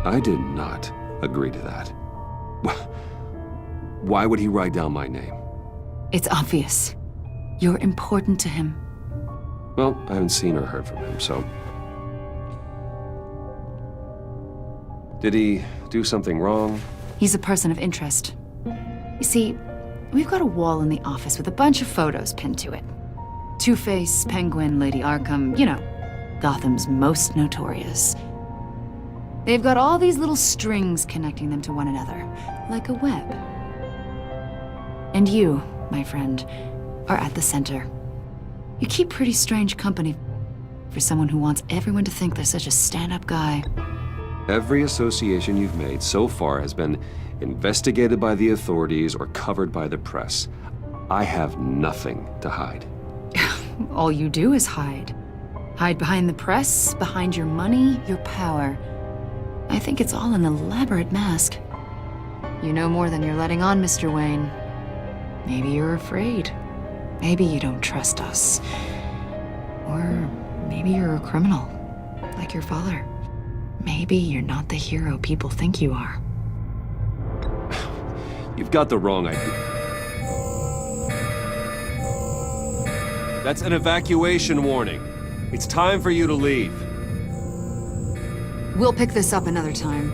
I did not agree to that. Why would he write down my name? It's obvious. You're important to him. Well, I haven't seen or heard from him, so... Did he do something wrong? He's a person of interest. You see, we've got a wall in the office with a bunch of photos pinned to it. Two-Face, Penguin, Lady Arkham, you know, Gotham's most notorious. They've got all these little strings connecting them to one another, like a web. And you, my friend, are at the center. You keep pretty strange company for someone who wants everyone to think they're such a stand-up guy. Every association you've made so far has been investigated by the authorities or covered by the press. I have nothing to hide. All you do is hide. Hide behind the press, behind your money, your power. I think it's all an elaborate mask. You know more than you're letting on, Mr. Wayne. Maybe you're afraid. Maybe you don't trust us. Or maybe you're a criminal, like your father. Maybe you're not the hero people think you are. You've got the wrong idea. That's an evacuation warning. It's time for you to leave. We'll pick this up another time.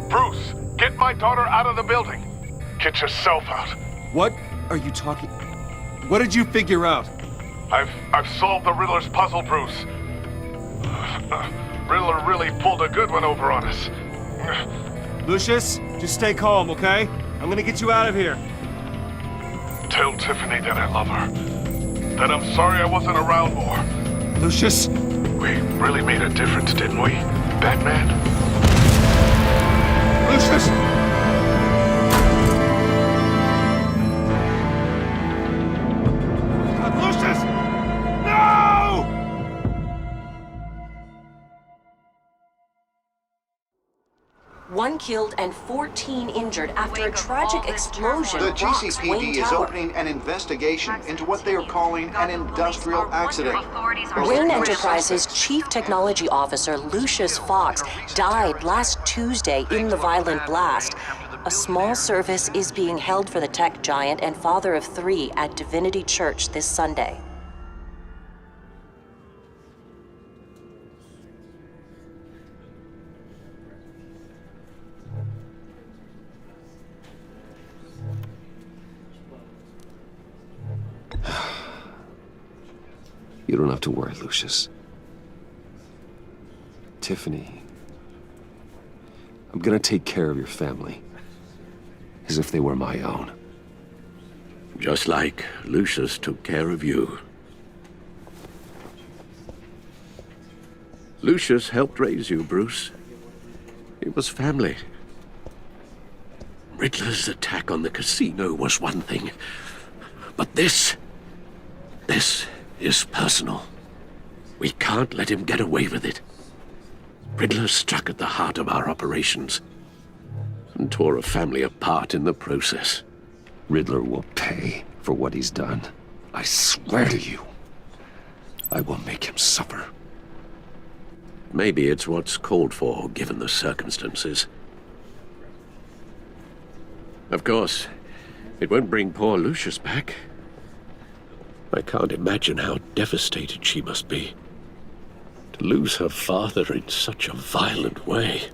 Bruce, get my daughter out of the building. Get yourself out. What are you talking... What did you figure out? I've solved the Riddler's puzzle, Bruce. Riddler really pulled a good one over on us. Lucius, just stay calm, okay? I'm gonna get you out of here. Tell Tiffany that I love her. That I'm sorry I wasn't around more. Lucius? We really made a difference, didn't we, Batman? Lucius! Lucius! No! One killed and 14 injured after a tragic explosion The rocks Wayne GCPD is Tower. opening an investigation into what they are calling an industrial accident. Wayne Enterprises' Chief Technology Officer Lucius Fox died last Tuesday in the violent blast. A small service is being held for the tech giant and father of 3 at Divinity Church this Sunday. You don't have to worry, Lucius. Tiffany, I'm gonna take care of your family. As if they were my own. Just like Lucius took care of you. Lucius helped raise you, Bruce. It was family. Riddler's attack on the casino was one thing. But this is personal. We can't let him get away with it. Riddler struck at the heart of our operations and tore a family apart in the process. Riddler will pay for what he's done. I swear to you, I will make him suffer. Maybe it's what's called for, given the circumstances. Of course, it won't bring poor Lucius back. I can't imagine how devastated she must be. To lose her father in such a violent way.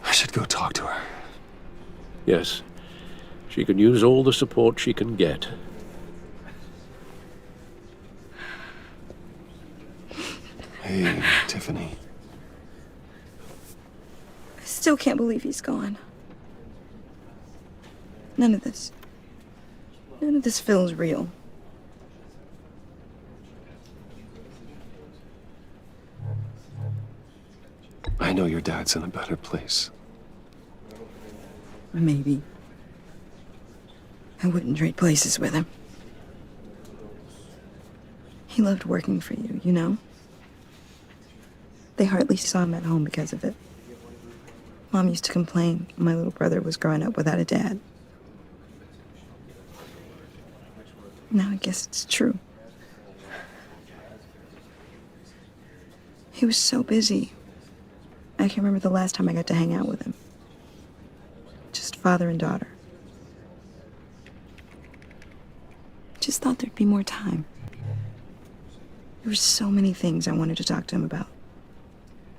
I should go talk to her. Yes, she can use all the support she can get. Hey, Tiffany. I still can't believe he's gone. None of this feels real. I know your dad's in a better place. Maybe. I wouldn't trade places with him. He loved working for you, you know? They hardly saw him at home because of it. Mom used to complain my little brother was growing up without a dad. Now I guess it's true. He was so busy. I can't remember the last time I got to hang out with him. Just father and daughter. Just thought there'd be more time. There were so many things I wanted to talk to him about.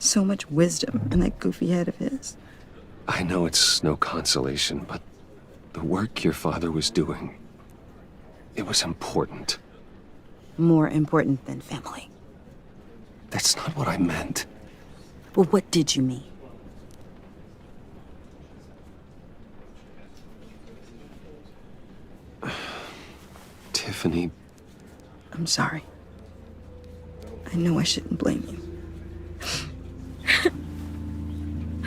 So much wisdom in that goofy head of his. I know it's no consolation, but the work your father was doing, it was important. More important than family. That's not what I meant. Well, what did you mean? Tiffany. I'm sorry. I know I shouldn't blame you.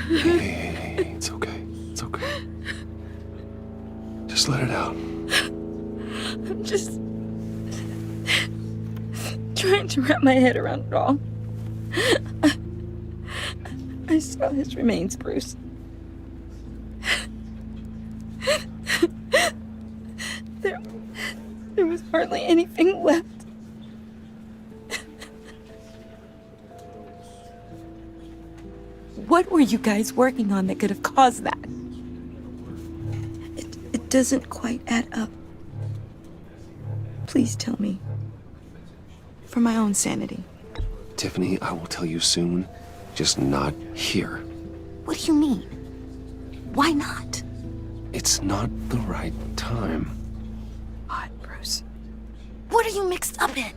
Hey, it's okay. It's okay. Just let it out. I'm just trying to wrap my head around it all. I saw his remains, Bruce. There was hardly anything left. What were you guys working on that could have caused that? It doesn't quite add up. Please tell me. For my own sanity. Tiffany, I will tell you soon. Just not here. What do you mean? Why not? It's not the right time. Odd, Bruce. What are you mixed up in?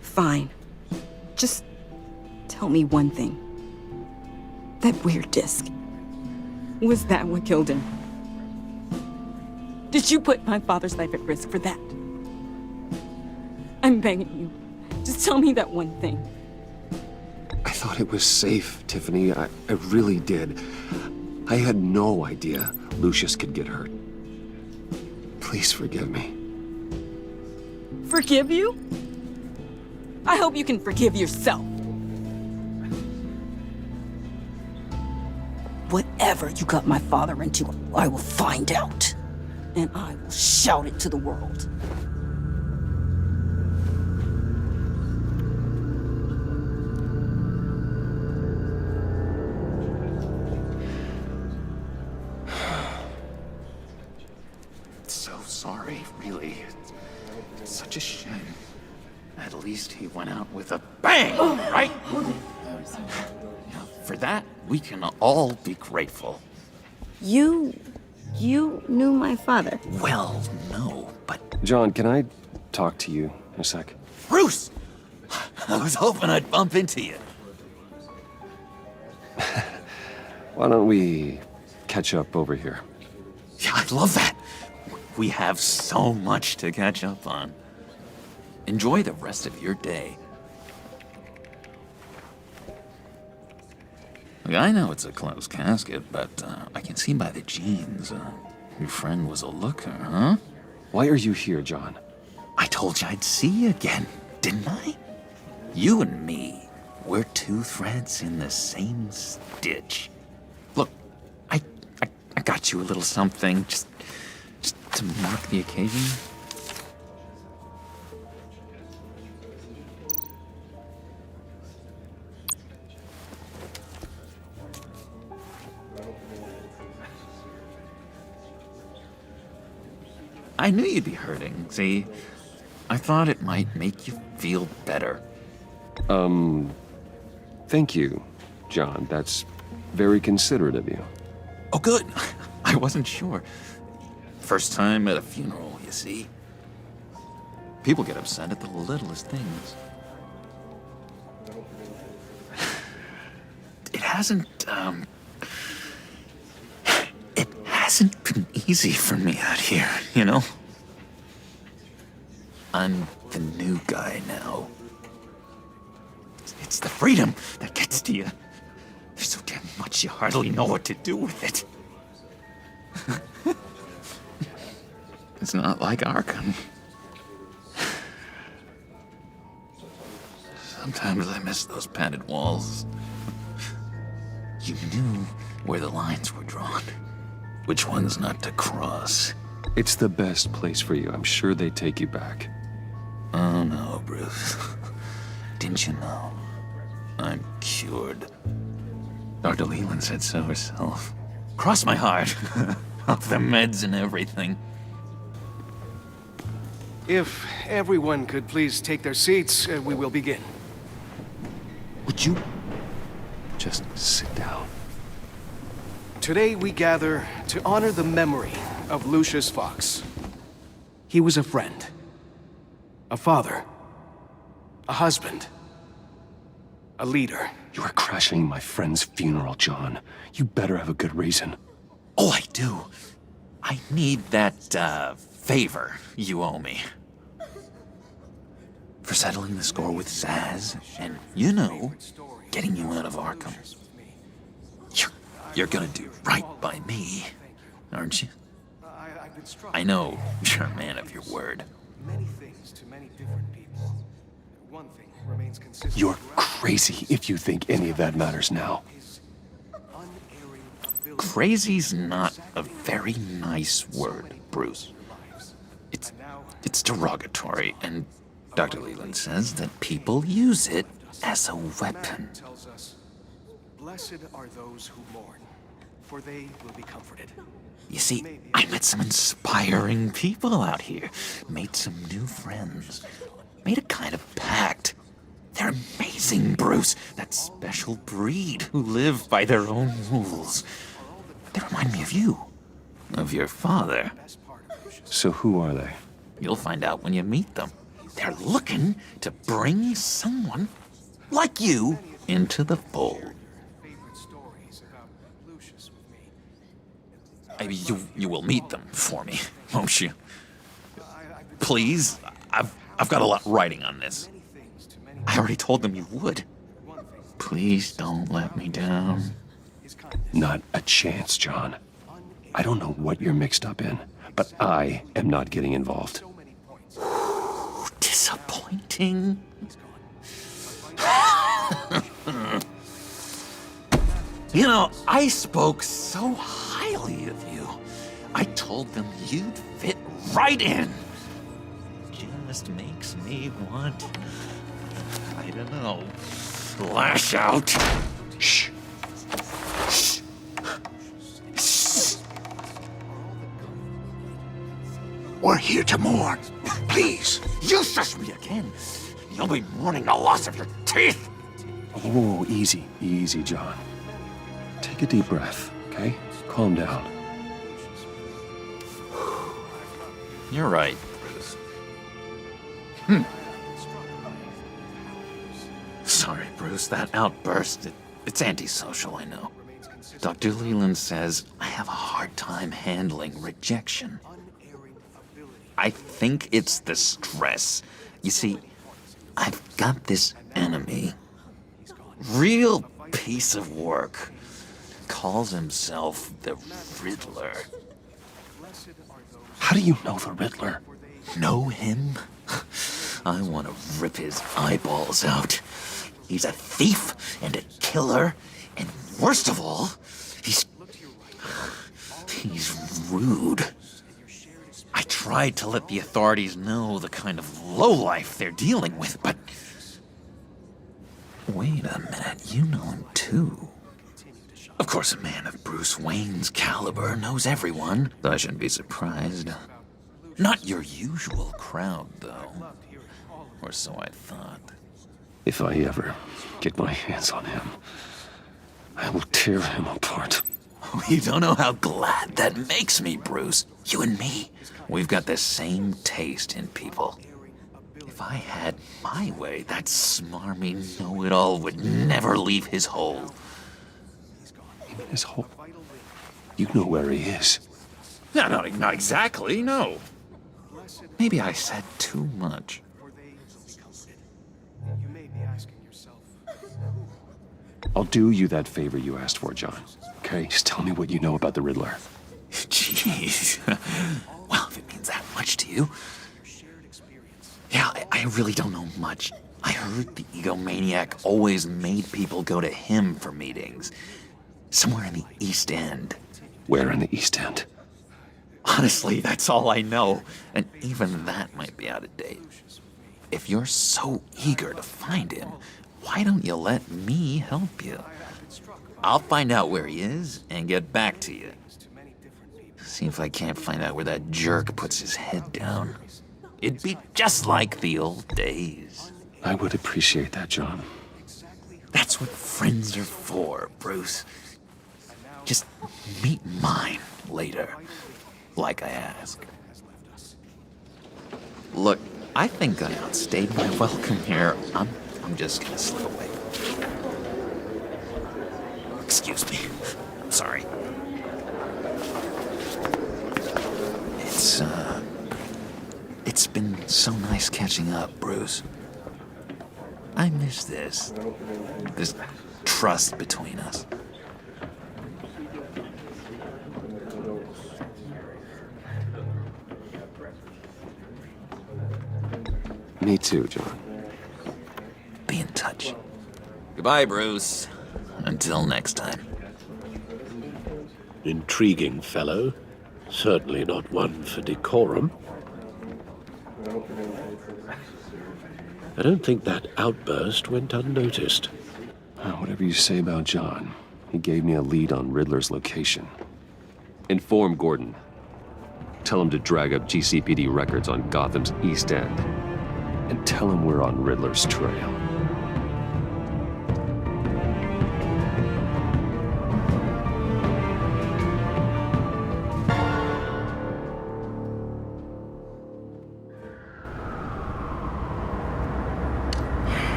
Fine. Just tell me one thing. That weird disc. Was that what killed him? Did you put my father's life at risk for that? I'm begging you. Just tell me that one thing. I thought it was safe, Tiffany. I really did. I had no idea Lucius could get hurt. Please forgive me. Forgive you? I hope you can forgive yourself. Whatever you got my father into, I will find out. And I will shout it to the world. So sorry, really. It's such a shame. At least he went out with a bang, right? Now, for that, we can all be grateful. You knew my father? Well, no, but... John, can I talk to you a sec? Bruce! I was hoping I'd bump into you. Why don't we catch up over here? Yeah, I'd love that. We have so much to catch up on. Enjoy the rest of your day. Look, I know it's a closed casket, but I can see by the jeans, your friend was a looker, huh? Why are you here, John? I told you I'd see you again, didn't I? You and me, we're two threads in the same stitch. Look, I got you a little something, just to mark the occasion. I knew you'd be hurting, see? I thought it might make you feel better. Thank you, John. That's very considerate of you. Oh, good. I wasn't sure. First time at a funeral, you see? People get upset at the littlest things. It hasn't been easy for me out here, you know? I'm the new guy now. It's the freedom that gets to you. There's so damn much you hardly know what to do with it. It's not like Arkham. Sometimes I miss those padded walls. You knew where the lines were drawn. Which ones not to cross. It's the best place for you. I'm sure they take you back. Oh no, Bruce. Didn't you know? I'm cured. Dr. Leland said so herself. Cross my heart. Off the meds and everything. If everyone could please take their seats, we will begin. Would you just sit down? Today we gather to honor the memory of Lucius Fox. He was a friend, a father, a husband, a leader. You are crashing my friend's funeral, John. You better have a good reason. Oh, I do. I need that, favor you owe me. For settling the score with Zaz, and, you know, getting you out of Arkham. You're gonna do right by me, aren't you? I know you're a man of your word. Many things to many different people. One thing remains consistent. You're crazy if you think any of that matters now. Crazy's not a very nice word, Bruce. It's derogatory, and Dr. Leland says that people use it as a weapon. Blessed are those who mourn, for they will be comforted. You see, I met some inspiring people out here, made some new friends, made a kind of pact. They're amazing, Bruce, that special breed who live by their own rules. They remind me of you, of your father. So who are they? You'll find out when you meet them. They're looking to bring someone like you into the fold. You will meet them for me, won't you? Please, I've got a lot riding on this. I already told them you would. Please don't let me down. Not a chance, John. I don't know what you're mixed up in, but I am not getting involved. Disappointing. You know, I spoke so highly of you. I told them you'd fit right in. Just makes me want, I don't know, lash out. Shh. Shh. Shh. We're here to mourn. Please. You shush me again. You'll be mourning the loss of your teeth. Oh, easy, easy, John. Take a deep breath, okay? Calm down. You're right. Sorry, Bruce, that outburst, it's antisocial, I know. Dr. Leland says I have a hard time handling rejection. I think it's the stress. You see, I've got this enemy. Real piece of work. Calls himself the Riddler. How do you know the Riddler? Know him? I want to rip his eyeballs out. He's a thief and a killer, and worst of all, he's rude. I tried to let the authorities know the kind of lowlife they're dealing with, but... Wait a minute, you know him too. Of course, a man of Bruce Wayne's caliber knows everyone, though I shouldn't be surprised. Not your usual crowd, though. Or so I thought. If I ever get my hands on him, I will tear him apart. You don't know how glad that makes me, Bruce. You and me, we've got the same taste in people. If I had my way, that smarmy know-it-all would never leave his hole. Even his hole? You know where he is. No, not exactly, no. Maybe I said too much. I'll do you that favor you asked for, John. Okay? Just tell me what you know about the Riddler. Jeez. Well, if it means that much to you. Yeah, I really don't know much. I heard the egomaniac always made people go to him for meetings. Somewhere in the East End. Where in the East End? Honestly, that's all I know. And even that might be out of date. If you're so eager to find him, why don't you let me help you? I'll find out where he is and get back to you. See if I can't find out where that jerk puts his head down. It'd be just like the old days. I would appreciate that, John. That's what friends are for, Bruce. Just meet mine later, like I asked. Look, I think I outstayed my welcome here. I'm just gonna slip away. Excuse me. I'm sorry. It's been so nice catching up, Bruce. I miss this trust between us. Me too, John. Be in touch. Goodbye, Bruce. Until next time. Intriguing fellow. Certainly not one for decorum. I don't think that outburst went unnoticed. Whatever you say about John, he gave me a lead on Riddler's location. Inform Gordon. Tell him to drag up GCPD records on Gotham's East End. And tell him we're on Riddler's trail.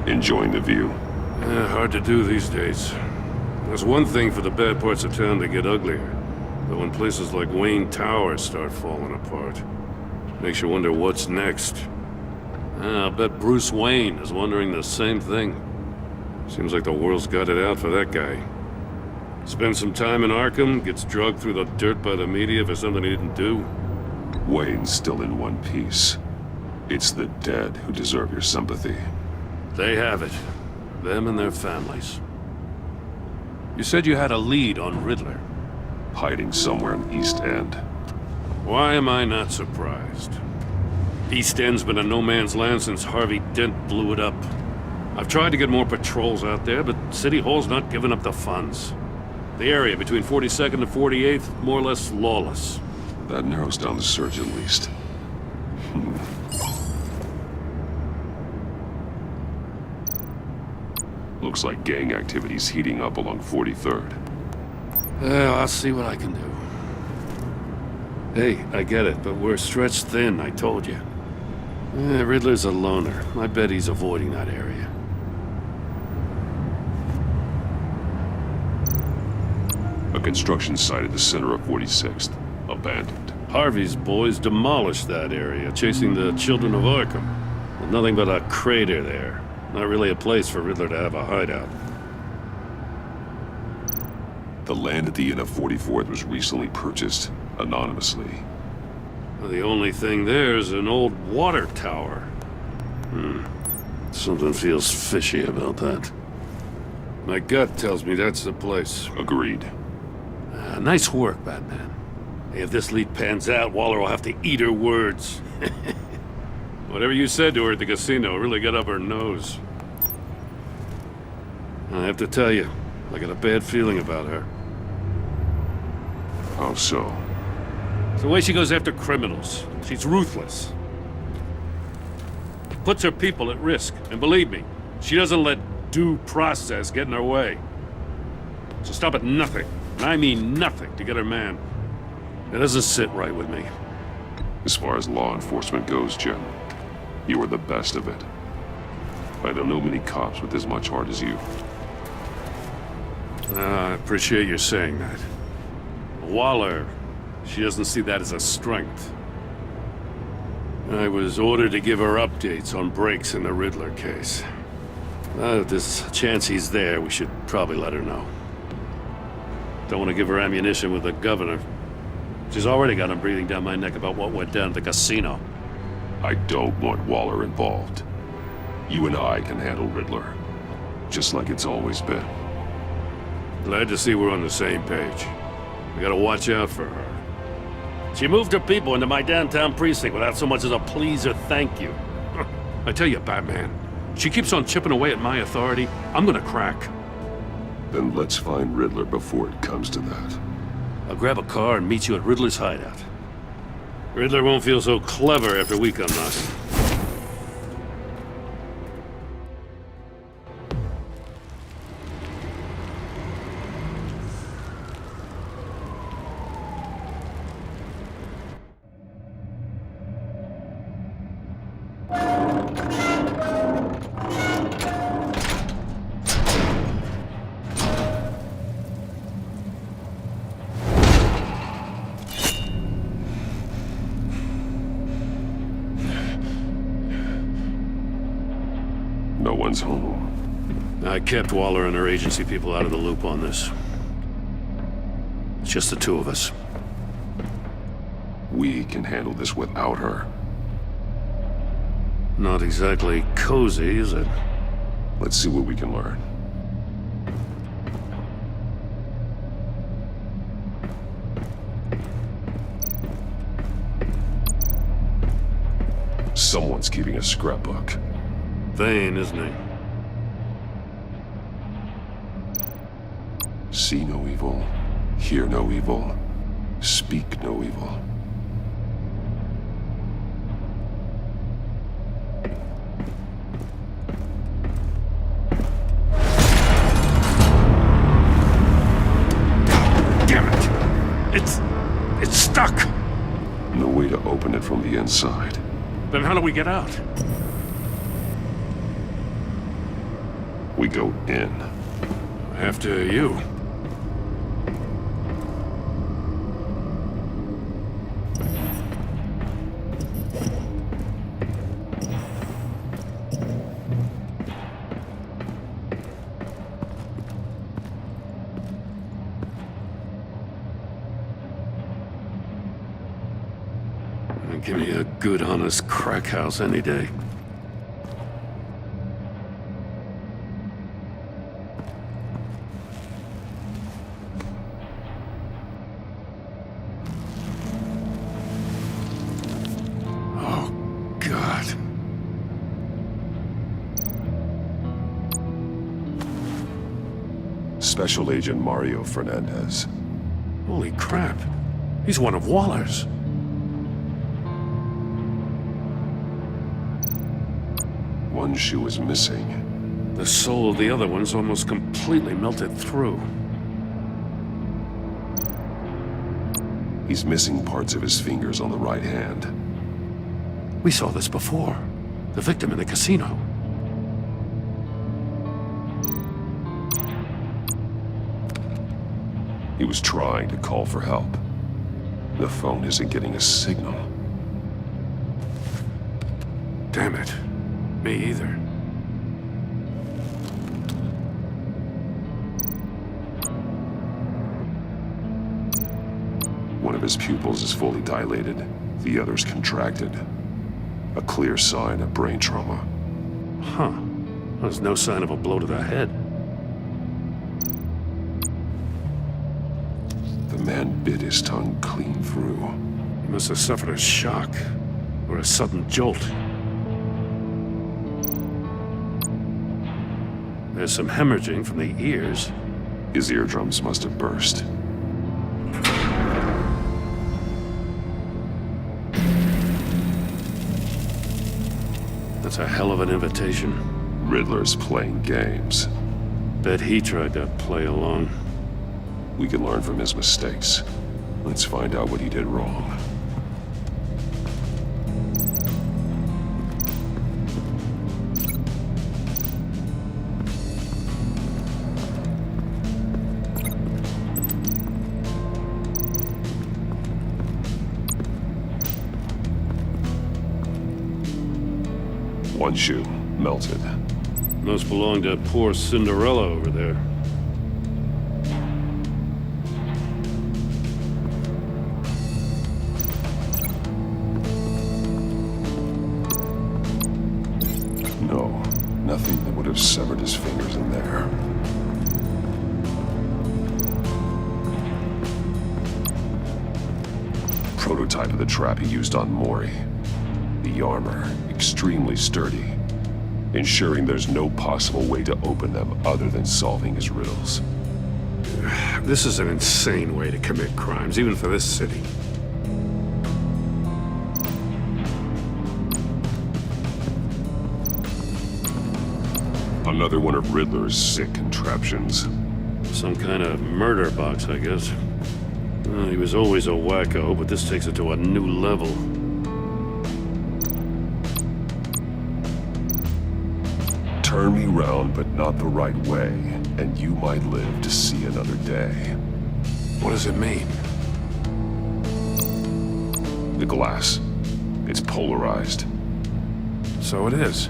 Enjoying the view? Hard to do these days. There's one thing for the bad parts of town to get uglier. But when places like Wayne Tower start falling apart, makes you wonder what's next. I'll bet Bruce Wayne is wondering the same thing. Seems like the world's got it out for that guy. Spends some time in Arkham, gets drugged through the dirt by the media for something he didn't do. Wayne's still in one piece. It's the dead who deserve your sympathy. They have it. Them and their families. You said you had a lead on Riddler. Hiding somewhere in East End. Why am I not surprised? East End's been a no-man's land since Harvey Dent blew it up. I've tried to get more patrols out there, but City Hall's not giving up the funds. The area between 42nd and 48th, more or less lawless. That narrows down the search at least. Looks like gang activity's heating up along 43rd. Well, I'll see what I can do. Hey, I get it, but we're stretched thin, I told you. Riddler's a loner. I bet he's avoiding that area. A construction site at the center of 46th. Abandoned. Harvey's boys demolished that area, chasing the children of Arkham. With nothing but a crater there. Not really a place for Riddler to have a hideout. The land at the end of 44th was recently purchased, anonymously. Well, the only thing there is an old water tower. Something feels fishy about that. My gut tells me that's the place. Agreed. Nice work, Batman. Hey, if this lead pans out, Waller will have to eat her words. Whatever you said to her at the casino really got up her nose. I have to tell you, I got a bad feeling about her. How so? It's the way she goes after criminals. She's ruthless. Puts her people at risk. And believe me, she doesn't let due process get in her way. So stop at nothing, and I mean nothing, to get her man. It doesn't sit right with me. As far as law enforcement goes, Jim, you are the best of it. I don't know many cops with as much heart as you. I appreciate you saying that. Waller, she doesn't see that as a strength. I was ordered to give her updates on breaks in the Riddler case. If there's a chance he's there, we should probably let her know. Don't want to give her ammunition with the governor. She's already got him breathing down my neck about what went down at the casino. I don't want Waller involved. You and I can handle Riddler, just like it's always been. Glad to see we're on the same page. We gotta watch out for her. She moved her people into my downtown precinct without so much as a please or thank you. I tell you, Batman, she keeps on chipping away at my authority. I'm gonna crack. Then let's find Riddler before it comes to that. I'll grab a car and meet you at Riddler's hideout. Riddler won't feel so clever after we come knocking. No one's home. I kept Waller and her agency people out of the loop on this. It's just the two of us. We can handle this without her. Not exactly cozy, is it? Let's see what we can learn. Someone's keeping a scrapbook. Vain, isn't he? See no evil, hear no evil, speak no evil. Damn it! It's stuck! No way to open it from the inside. Then how do we get out? We go in. After you. Give me a good, honest crack house any day. Oh, God. Special Agent Mario Fernandez. Holy crap. He's one of Waller's. One shoe is missing. The sole of the other one's almost completely melted through. He's missing parts of his fingers on the right hand. We saw this before. The victim in the casino. He was trying to call for help. The phone isn't getting a signal. Damn it. Me either. One of his pupils is fully dilated. The other's contracted. A clear sign of brain trauma. Huh. There's no sign of a blow to the head. The man bit his tongue clean through. He must have suffered a shock, or a sudden jolt. There's some hemorrhaging from the ears. His eardrums must have burst. That's a hell of an invitation. Riddler's playing games. Bet he tried to play along. We can learn from his mistakes. Let's find out what he did wrong. One shoe, melted. Must belong to poor Cinderella over there. No, nothing that would have severed his fingers in there. Prototype of the trap he used on Mori. The armor, extremely sturdy, ensuring there's no possible way to open them other than solving his riddles. This is an insane way to commit crimes, even for this city. Another one of Riddler's sick contraptions. Some kind of murder box, I guess. Well, he was always a wacko, but this takes it to a new level. Turn me round, but not the right way, and you might live to see another day. What does it mean? The glass. It's polarized. So it is.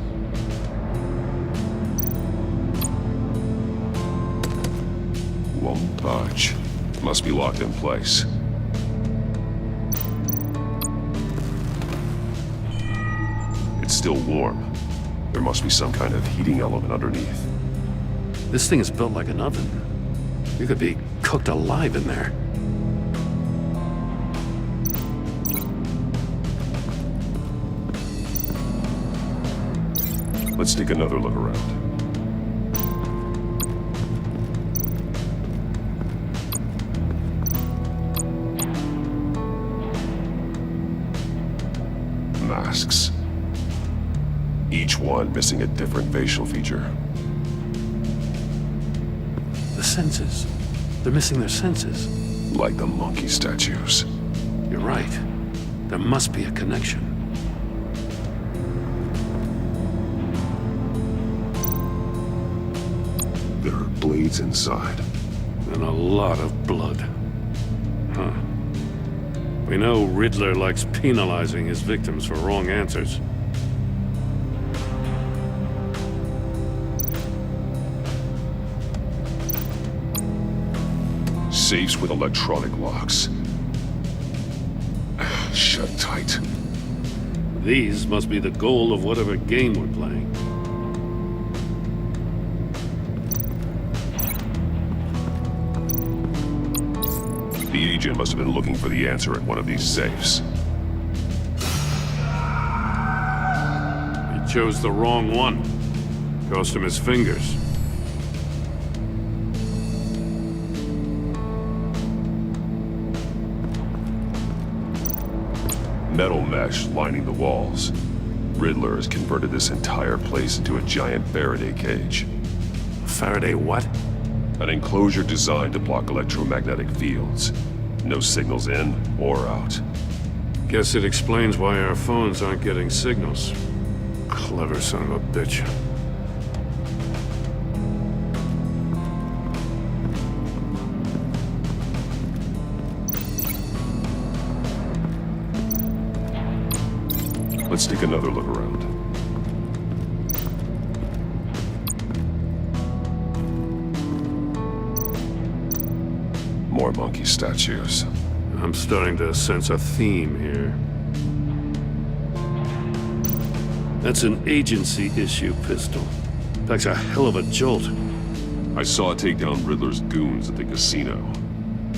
Won't budge. Must be locked in place. It's still warm. There must be some kind of heating element underneath. This thing is built like an oven. You could be cooked alive in there. Let's take another look around. Masks. Each one missing a different facial feature. The senses. They're missing their senses. Like the monkey statues. You're right. There must be a connection. There are blades inside. And a lot of blood. Huh. We know Riddler likes penalizing his victims for wrong answers. Safes with electronic locks. Shut tight. These must be the goal of whatever game we're playing. The agent must have been looking for the answer at one of these safes. He chose the wrong one. Cost him his fingers. Metal mesh lining the walls. Riddler has converted this entire place into a giant Faraday cage. Faraday what? An enclosure designed to block electromagnetic fields. No signals in or out. Guess it explains why our phones aren't getting signals. Clever son of a bitch. Let's take another look around. More monkey statues. I'm starting to sense a theme here. That's an agency issue pistol. Packs a hell of a jolt. I saw it take down Riddler's goons at the casino.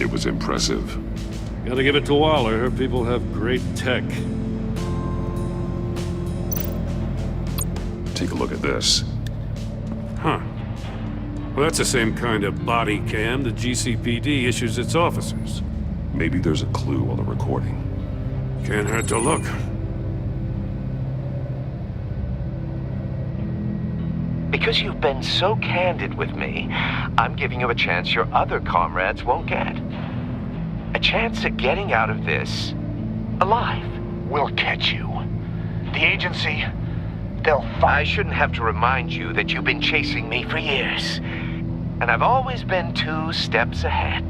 It was impressive. Gotta give it to Waller. Her people have great tech. Take a look at this. Huh. Well, that's the same kind of body cam the GCPD issues its officers. Maybe there's a clue on the recording. Can't hurt to look. Because you've been so candid with me, I'm giving you a chance your other comrades won't get. A chance at getting out of this alive. We'll catch you. The agency, they'll I shouldn't have to remind you that you've been chasing me for years. And I've always been 2 steps ahead.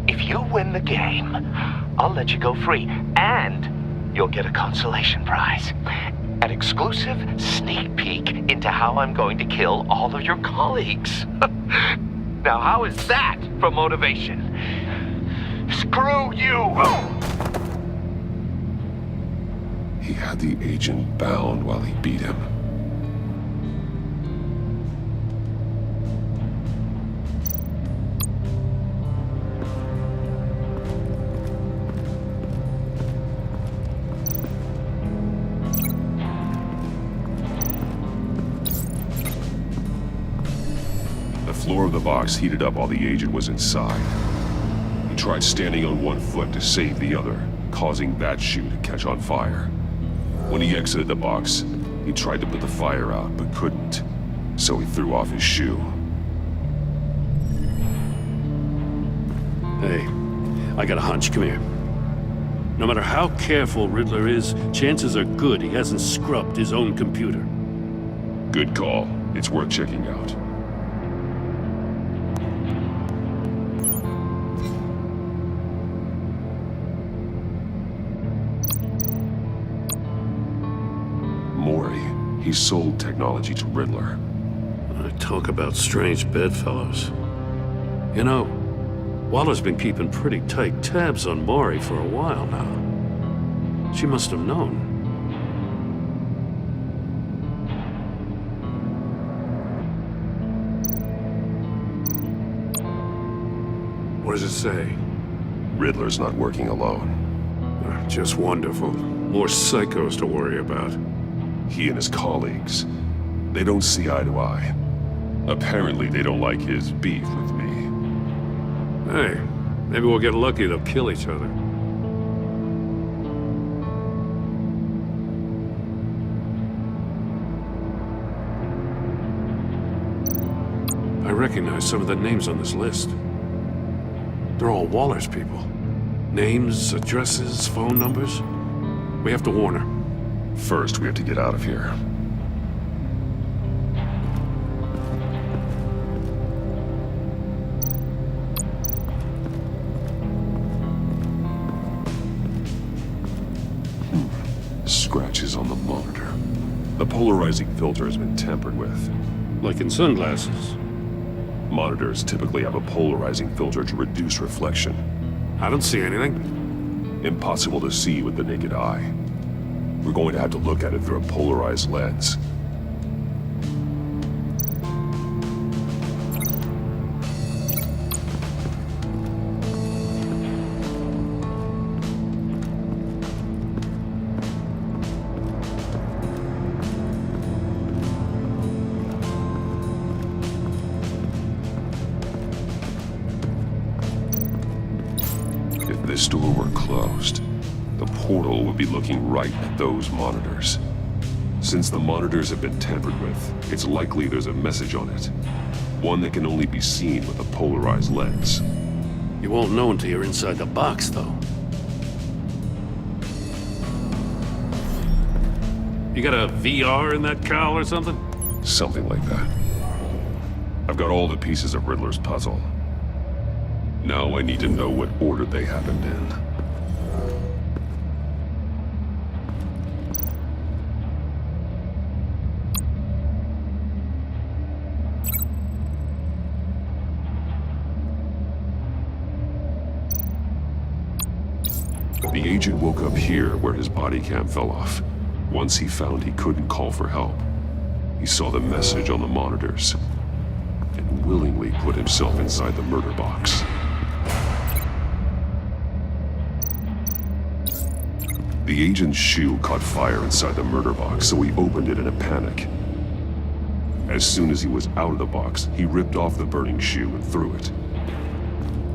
If you win the game, I'll let you go free. And you'll get a consolation prize. An exclusive sneak peek into how I'm going to kill all of your colleagues. Now, how is that for motivation? Screw you! He had the agent bound while he beat him. The floor of the box heated up while the agent was inside. He tried standing on one foot to save the other, causing that shoe to catch on fire. When he exited the box, he tried to put the fire out, but couldn't, so he threw off his shoe. Hey, I got a hunch. Come here. No matter how careful Riddler is, chances are good he hasn't scrubbed his own computer. Good call. It's worth checking out. He sold technology to Riddler. I talk about strange bedfellows. You know, Waller's been keeping pretty tight tabs on Maury for a while now. She must have known. What does it say? Riddler's not working alone. Just wonderful. More psychos to worry about. He and his colleagues, they don't see eye to eye. Apparently, they don't like his beef with me. Hey, maybe we'll get lucky they'll kill each other. I recognize some of the names on this list. They're all Waller's people. Names, addresses, phone numbers. We have to warn her. First, we have to get out of here. Scratches on the monitor. The polarizing filter has been tampered with. Like in sunglasses. Monitors typically have a polarizing filter to reduce reflection. I don't see anything. Impossible to see with the naked eye. We're going to have to look at it through a polarized lens. If this door were closed, the portal would be looking right at those monitors. Since the monitors have been tampered with, it's likely there's a message on it. One that can only be seen with a polarized lens. You won't know until you're inside the box, though. You got a VR in that cowl or something? Something like that. I've got all the pieces of Riddler's puzzle. Now I need to know what order they happened in. The agent woke up here where his body cam fell off. Once he found he couldn't call for help, he saw the message on the monitors and willingly put himself inside the murder box. The agent's shoe caught fire inside the murder box, so he opened it in a panic. As soon as he was out of the box, he ripped off the burning shoe and threw it.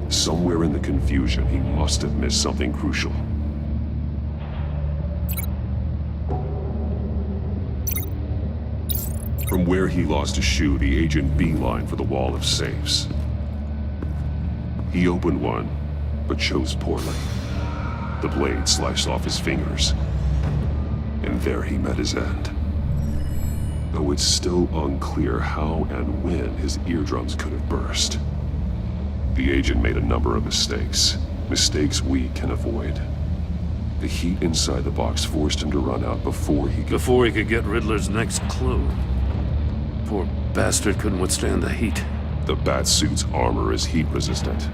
Somewhere in the confusion, he must have missed something crucial. From where he lost a shoe, the agent beelined for the wall of safes. He opened one, but chose poorly. The blade sliced off his fingers, and there he met his end. Though it's still unclear how and when his eardrums could have burst. The agent made a number of mistakes. Mistakes we can avoid. The heat inside the box forced him to run out before he could get Riddler's next clue. Poor bastard couldn't withstand the heat. The Batsuit's armor is heat resistant.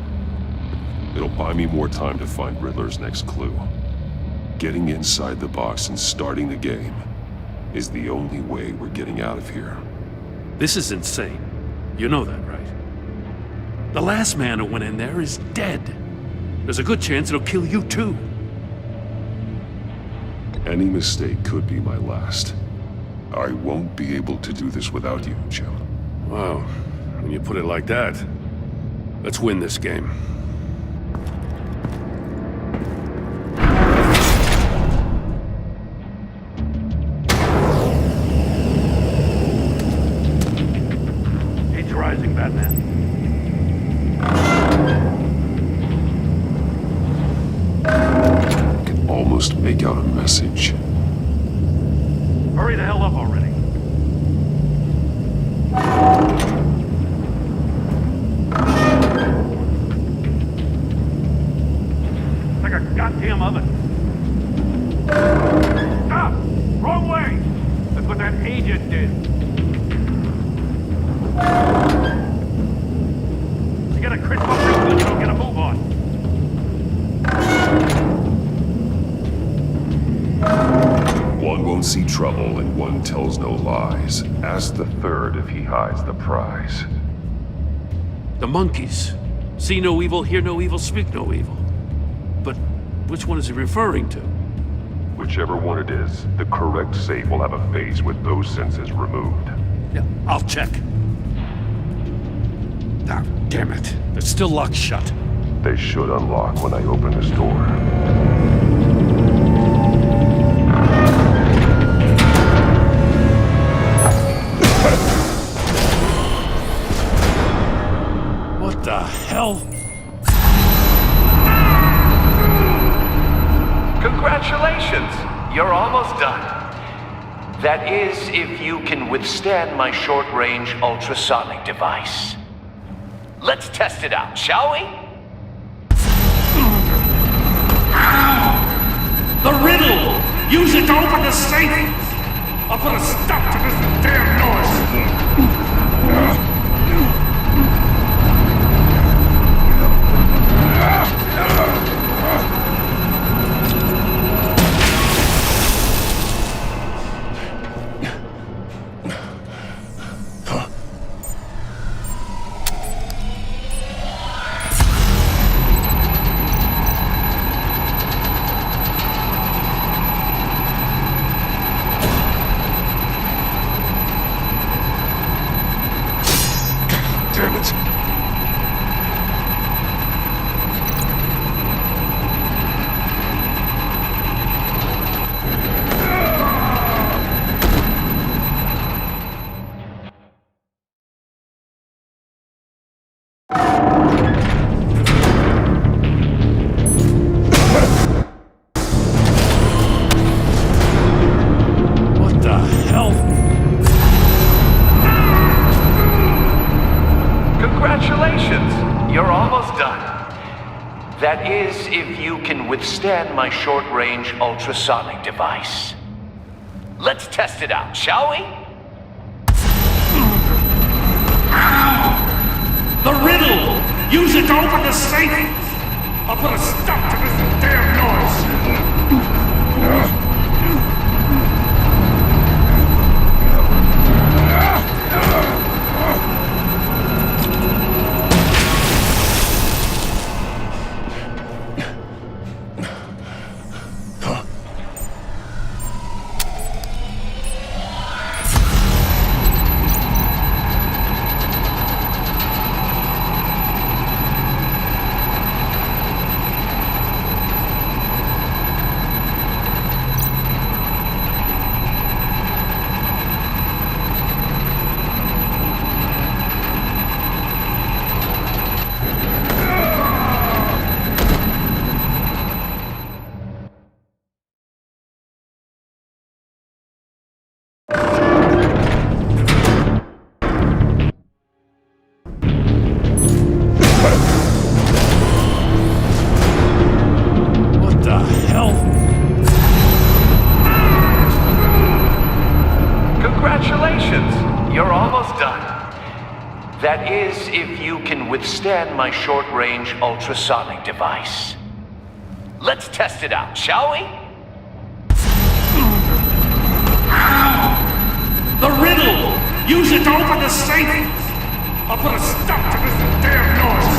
It'll buy me more time to find Riddler's next clue. Getting inside the box and starting the game is the only way we're getting out of here. This is insane. You know that, right? The last man who went in there is dead. There's a good chance it'll kill you too. Any mistake could be my last. I won't be able to do this without you, Jim. Wow, when you put it like that, let's win this game. Heat's rising, Batman. I can almost make out a message. Hurry the hell up already. It's like a goddamn oven. Stop! Wrong way! That's what that agent did. You gotta crisp up real good, you don't get a move on. One won't see trouble and one tells no lies. Ask the third if he hides the prize. The monkeys. See no evil, hear no evil, speak no evil. But which one is he referring to? Whichever one it is, the correct safe will have a face with those senses removed. Yeah, I'll check. Ah, damn it. They're still locked shut. They should unlock when I open this door. What the hell? Congratulations! You're almost done. That is, if you can withstand my short-range ultrasonic device. Let's test it out, shall we? The riddle! Use it to open the safe! I'll put a stop to this damn noise! Congratulations! You're almost done. That is, if you can withstand my short-range ultrasonic device. Let's test it out, shall we? The riddle! Use it to open the safe! I'll put a stop to this damn noise! That is, if you can withstand my short-range ultrasonic device. Let's test it out, shall we? The riddle! Use it to open the safe! I'll put a stop to this damn noise!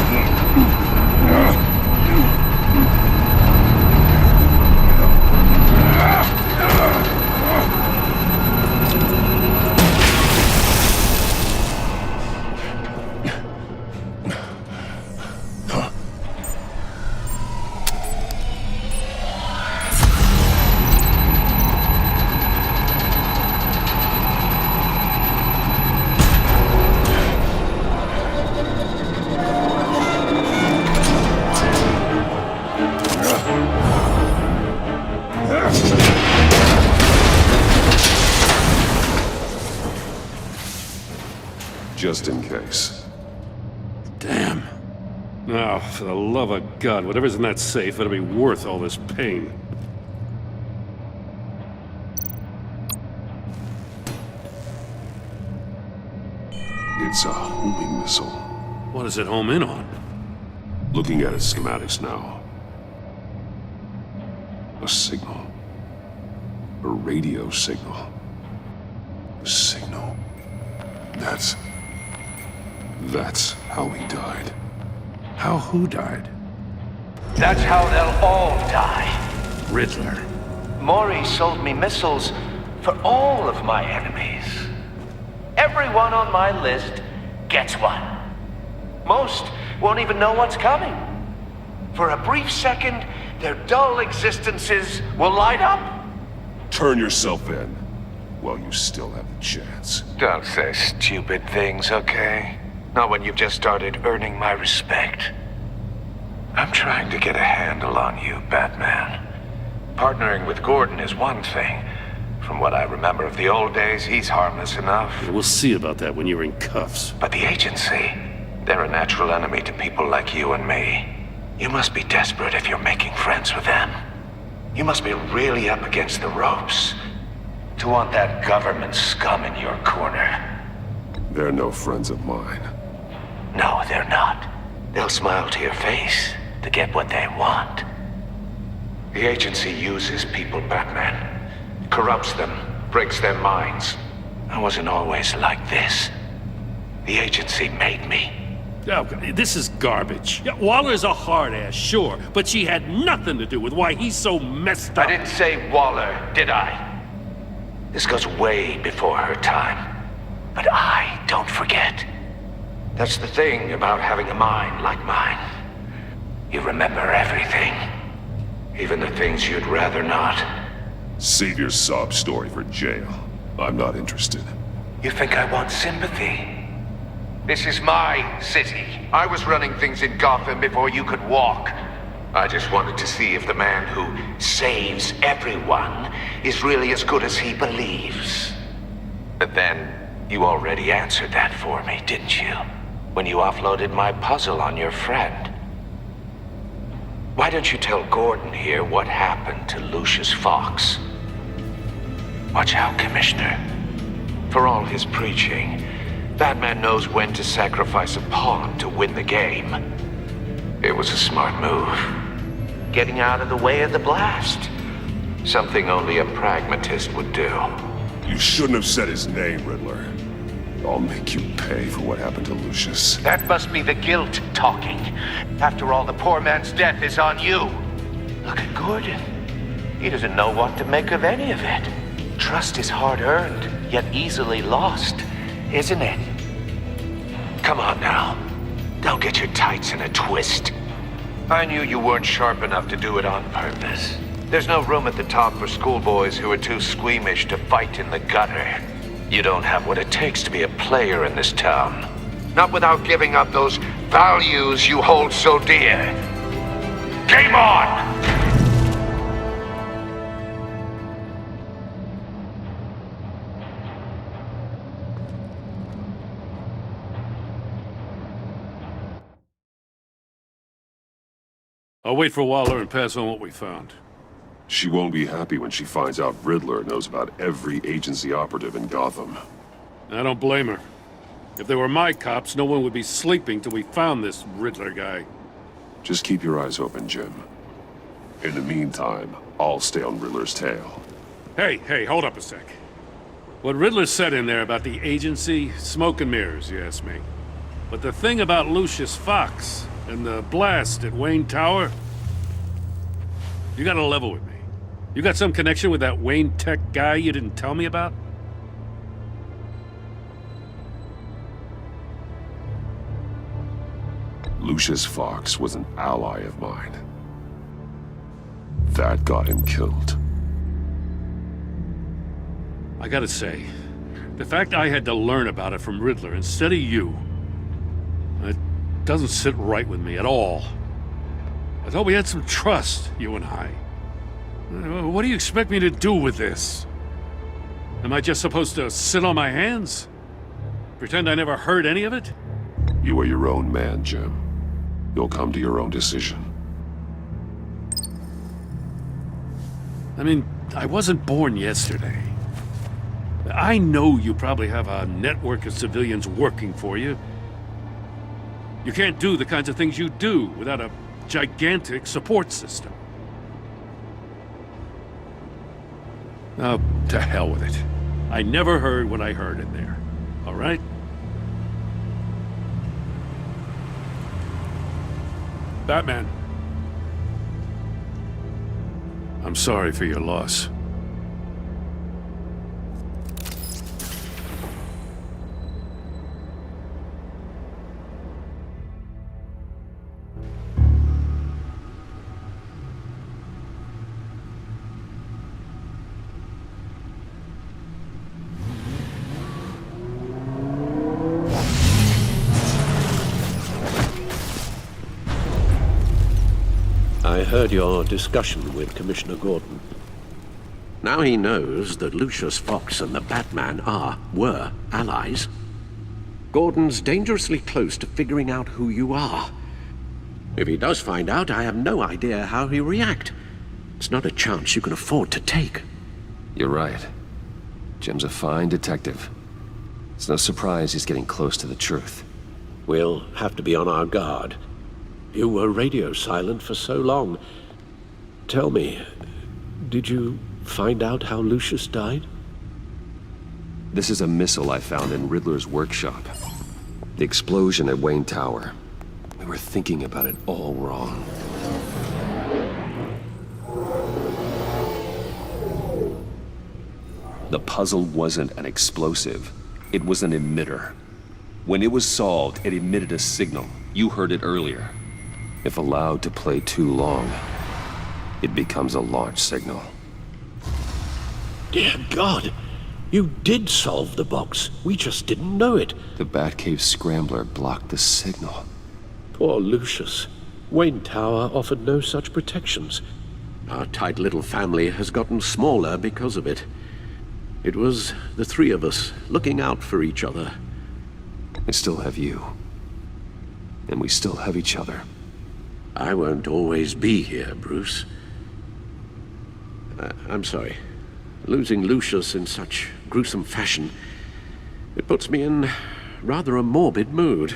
Just in case. Damn. Now, for the love of God, whatever's in that safe, it'll be worth all this pain. It's a homing missile. What does it home in on? Looking at its schematics now. A signal. A radio signal. A signal. That's how he died. How who died? That's how they'll all die. Riddler. Maury sold me missiles for all of my enemies. Everyone on my list gets one. Most won't even know what's coming. For a brief second, their dull existences will light up. Turn yourself in while you still have the chance. Don't say stupid things, okay? Not when you've just started earning my respect. I'm trying to get a handle on you, Batman. Partnering with Gordon is one thing. From what I remember of the old days, he's harmless enough. We'll see about that when you're in cuffs. But the agency, they're a natural enemy to people like you and me. You must be desperate if you're making friends with them. You must be really up against the ropes to want that government scum in your corner. They're no friends of mine. No, they're not. They'll smile to your face to get what they want. The agency uses people, Batman. Corrupts them, breaks their minds. I wasn't always like this. The agency made me. Oh, this is garbage. Yeah, Waller's a hard-ass, sure, but she had nothing to do with why he's so messed up. I didn't say Waller, did I? This goes way before her time. But I don't forget. That's the thing about having a mind like mine. You remember everything. Even the things you'd rather not. Save your sob story for jail. I'm not interested. You think I want sympathy? This is my city. I was running things in Gotham before you could walk. I just wanted to see if the man who saves everyone is really as good as he believes. But then, you already answered that for me, didn't you? when you offloaded my puzzle on your friend. Why don't you tell Gordon here what happened to Lucius Fox? Watch out, Commissioner. For all his preaching, Batman knows when to sacrifice a pawn to win the game. It was a smart move. Getting out of the way of the blast. Something only a pragmatist would do. You shouldn't have said his name, Riddler. I'll make you pay for what happened to Lucius. That must be the guilt talking. After all, the poor man's death is on you. Look at Gordon. He doesn't know what to make of any of it. Trust is hard-earned, yet easily lost, isn't it? Come on now. Don't get your tights in a twist. I knew you weren't sharp enough to do it on purpose. There's no room at the top for schoolboys who are too squeamish to fight in the gutter. You don't have what it takes to be a player in this town. Not without giving up those values you hold so dear. Game on! I'll wait for Waller and pass on what we found. She won't be happy when she finds out Riddler knows about every agency operative in Gotham. I don't blame her. If they were my cops, no one would be sleeping till we found this Riddler guy. Just keep your eyes open, Jim. In the meantime, I'll stay on Riddler's tail. Hey, hold up a sec. What Riddler said in there about the agency, smoke and mirrors, you ask me. But the thing about Lucius Fox and the blast at Wayne Tower, you gotta level with me. You got some connection with that Wayne Tech guy you didn't tell me about? Lucius Fox was an ally of mine. That got him killed. I gotta say, the fact I had to learn about it from Riddler instead of you, it doesn't sit right with me at all. I thought we had some trust, you and I. What do you expect me to do with this? Am I just supposed to sit on my hands? Pretend I never heard any of it? You are your own man, Jim. You'll come to your own decision. I mean, I wasn't born yesterday. I know you probably have a network of civilians working for you. You can't do the kinds of things you do without a gigantic support system. Oh, to hell with it. I never heard what I heard in there. All right? Batman. I'm sorry for your loss. I heard your discussion with Commissioner Gordon. Now he knows that Lucius Fox and the Batman were allies. Gordon's dangerously close to figuring out who you are. If he does find out, I have no idea how he'll react. It's not a chance you can afford to take. You're right. Jim's a fine detective. It's no surprise he's getting close to the truth. We'll have to be on our guard. You were radio silent for so long. Tell me, did you find out how Lucius died? This is a missile I found in Riddler's workshop. The explosion at Wayne Tower. We were thinking about it all wrong. The puzzle wasn't an explosive. It was an emitter. When it was solved, it emitted a signal. You heard it earlier. If allowed to play too long, it becomes a launch signal. Dear God, you did solve the box. We just didn't know it. The Batcave scrambler blocked the signal. Poor Lucius. Wayne Tower offered no such protections. Our tight little family has gotten smaller because of it. It was the three of us looking out for each other. I still have you. And we still have each other. I won't always be here, Bruce. I'm sorry. Losing Lucius in such gruesome fashion, it puts me in rather a morbid mood.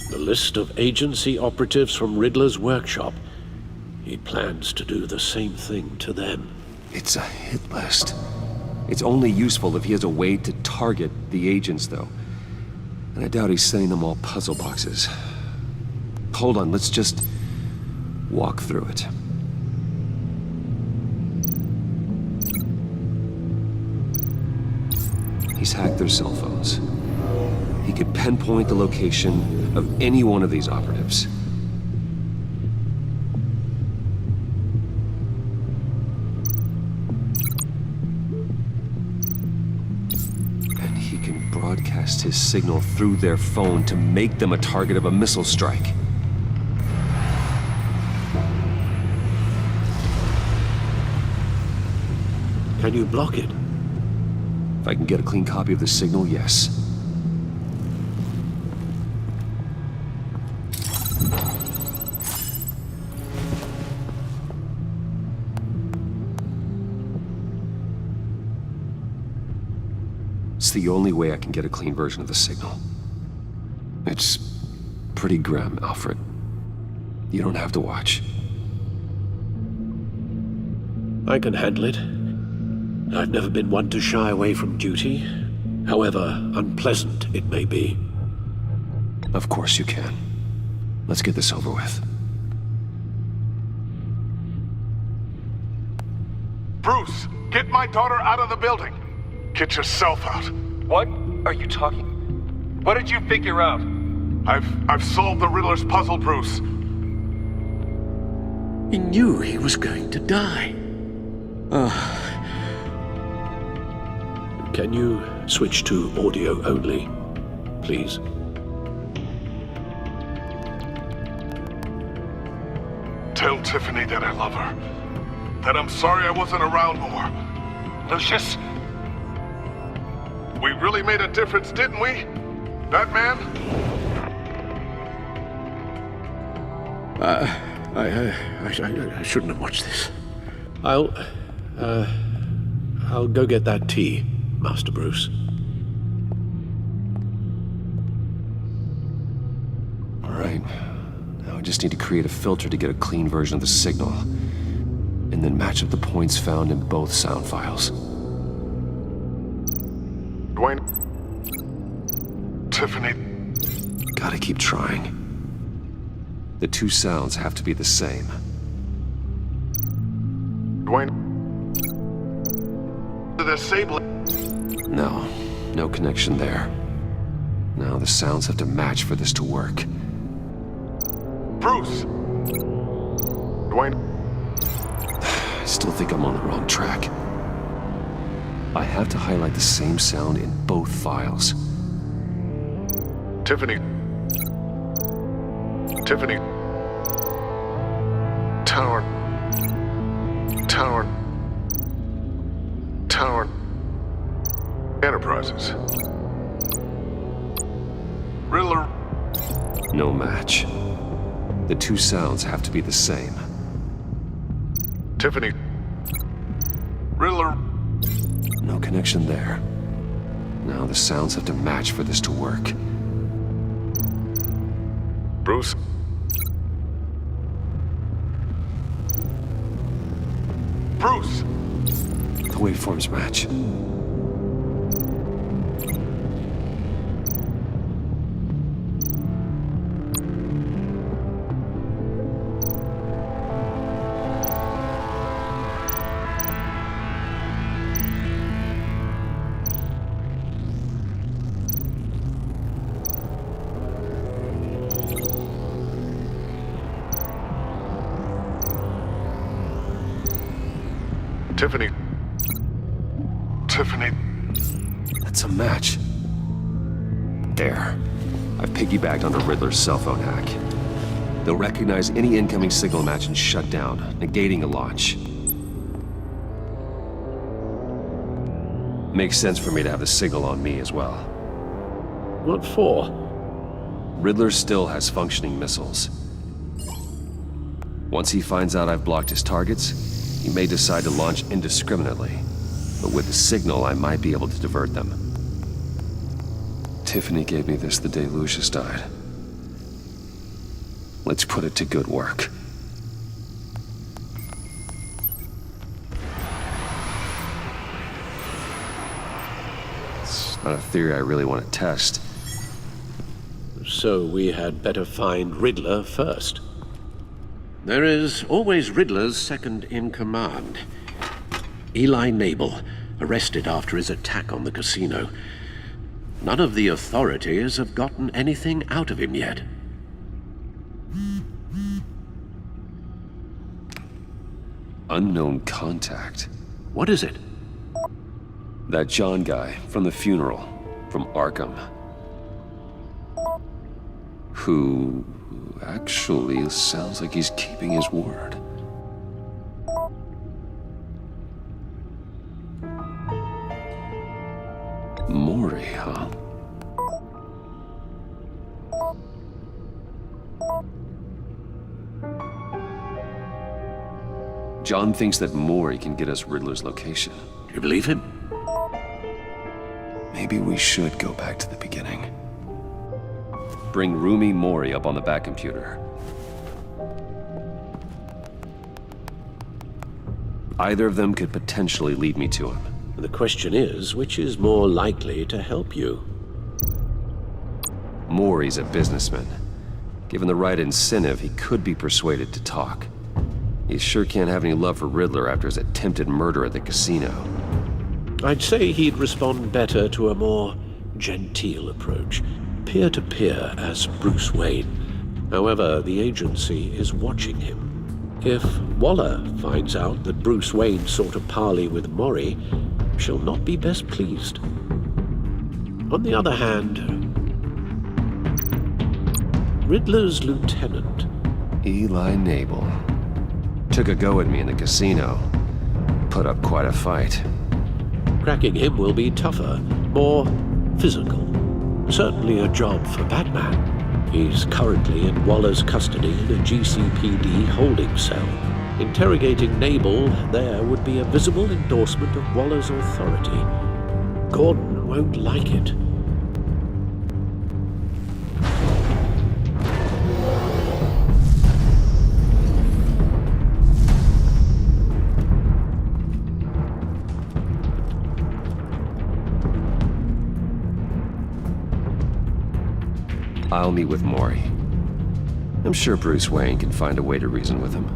The list of agency operatives from Riddler's workshop. He plans to do the same thing to them. It's a hit list. It's only useful if he has a way to target the agents, though. And I doubt he's sending them all puzzle boxes. Hold on, let's just walk through it. He's hacked their cell phones. He could pinpoint the location of any one of these operatives. And he can broadcast his signal through their phone to make them a target of a missile strike. Can you block it? If I can get a clean copy of the signal, yes. It's the only way I can get a clean version of the signal. It's pretty grim, Alfred. You don't have to watch. I can handle it. I've never been one to shy away from duty, however unpleasant it may be. Of course you can. Let's get this over with. Bruce, get my daughter out of the building. Get yourself out. What are you talking? What did you figure out? I've solved the Riddler's puzzle, Bruce. He knew he was going to die. Can you switch to audio only, please? Tell Tiffany that I love her. That I'm sorry I wasn't around more. Lucius? We really made a difference, didn't we? Batman? I shouldn't have watched this. I'll go get that tea, Master Bruce. All right. Now I just need to create a filter to get a clean version of the signal. And then match up the points found in both sound files. Dwayne? Tiffany? Gotta keep trying. The two sounds have to be the same. Dwayne? The disabling... No connection there. Now the sounds have to match for this to work. Bruce! Dwayne? I still think I'm on the wrong track. I have to highlight the same sound in both files. Tiffany. Tiffany. Tower. Enterprises. Riddler. No match. The two sounds have to be the same. Tiffany. Riddler. No connection there. Now the sounds have to match for this to work. Bruce. Bruce! The waveforms match. Tiffany. That's a match. There. I've piggybacked onto Riddler's cell phone hack. They'll recognize any incoming signal match and shut down, negating a launch. Makes sense for me to have the signal on me as well. What for? Riddler still has functioning missiles. Once he finds out I've blocked his targets, he may decide to launch indiscriminately. But with the signal, I might be able to divert them. Tiffany gave me this the day Lucius died. Let's put it to good work. It's not a theory I really want to test. So we had better find Riddler first. There is always Riddler's second in command. Eli Nabel, arrested after his attack on the casino. None of the authorities have gotten anything out of him yet. Unknown contact. What is it? That John guy from the funeral, from Arkham. Who actually sounds like he's keeping his word. Maury, huh? John thinks that Maury can get us Riddler's location. Do you believe him? Maybe we should go back to the beginning. Bring Roomy Maury up on the back computer. Either of them could potentially lead me to him. The question is, which is more likely to help you? Maury's a businessman. Given the right incentive, he could be persuaded to talk. He sure can't have any love for Riddler after his attempted murder at the casino. I'd say he'd respond better to a more genteel approach. Peer-to-peer as Bruce Wayne. However, the agency is watching him. If Waller finds out that Bruce Wayne sought a parley with Maury, she'll not be best pleased. On the other hand, Riddler's lieutenant, Eli Nabel, took a go at me in the casino. Put up quite a fight. Cracking him will be tougher, more physical. Certainly a job for Batman. He's currently in Waller's custody in a GCPD holding cell. Interrogating Nabel there would be a visible endorsement of Waller's authority. Gordon won't like it. I'll meet with Maury. I'm sure Bruce Wayne can find a way to reason with him.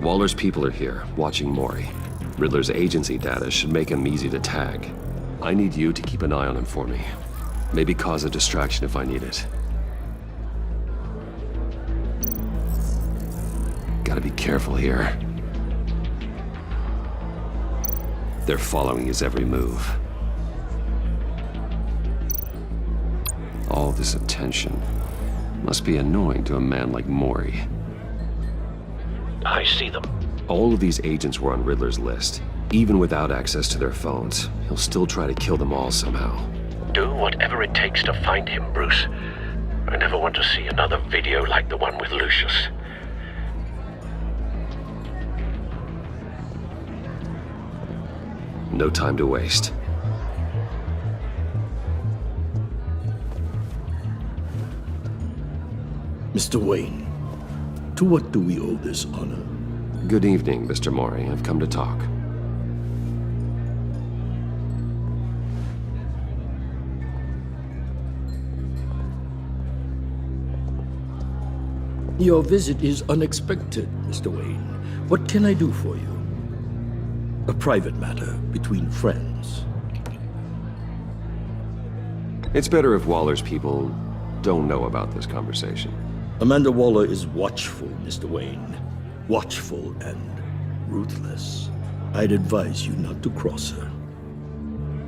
Waller's people are here, watching Maury. Riddler's agency data should make him easy to tag. I need you to keep an eye on him for me. Maybe cause a distraction if I need it. Gotta be careful here. They're following his every move. All this attention must be annoying to a man like Maury. I see them. All of these agents were on Riddler's list. Even without access to their phones, he'll still try to kill them all somehow. Do whatever it takes to find him, Bruce. I never want to see another video like the one with Lucius. No time to waste. Mr. Wayne, to what do we owe this honor? Good evening, Mr. Maury. I've come to talk. Your visit is unexpected, Mr. Wayne. What can I do for you? a private matter between friends. It's better if Waller's people don't know about this conversation. Amanda Waller is watchful, Mr. Wayne. Watchful and ruthless. I'd advise you not to cross her.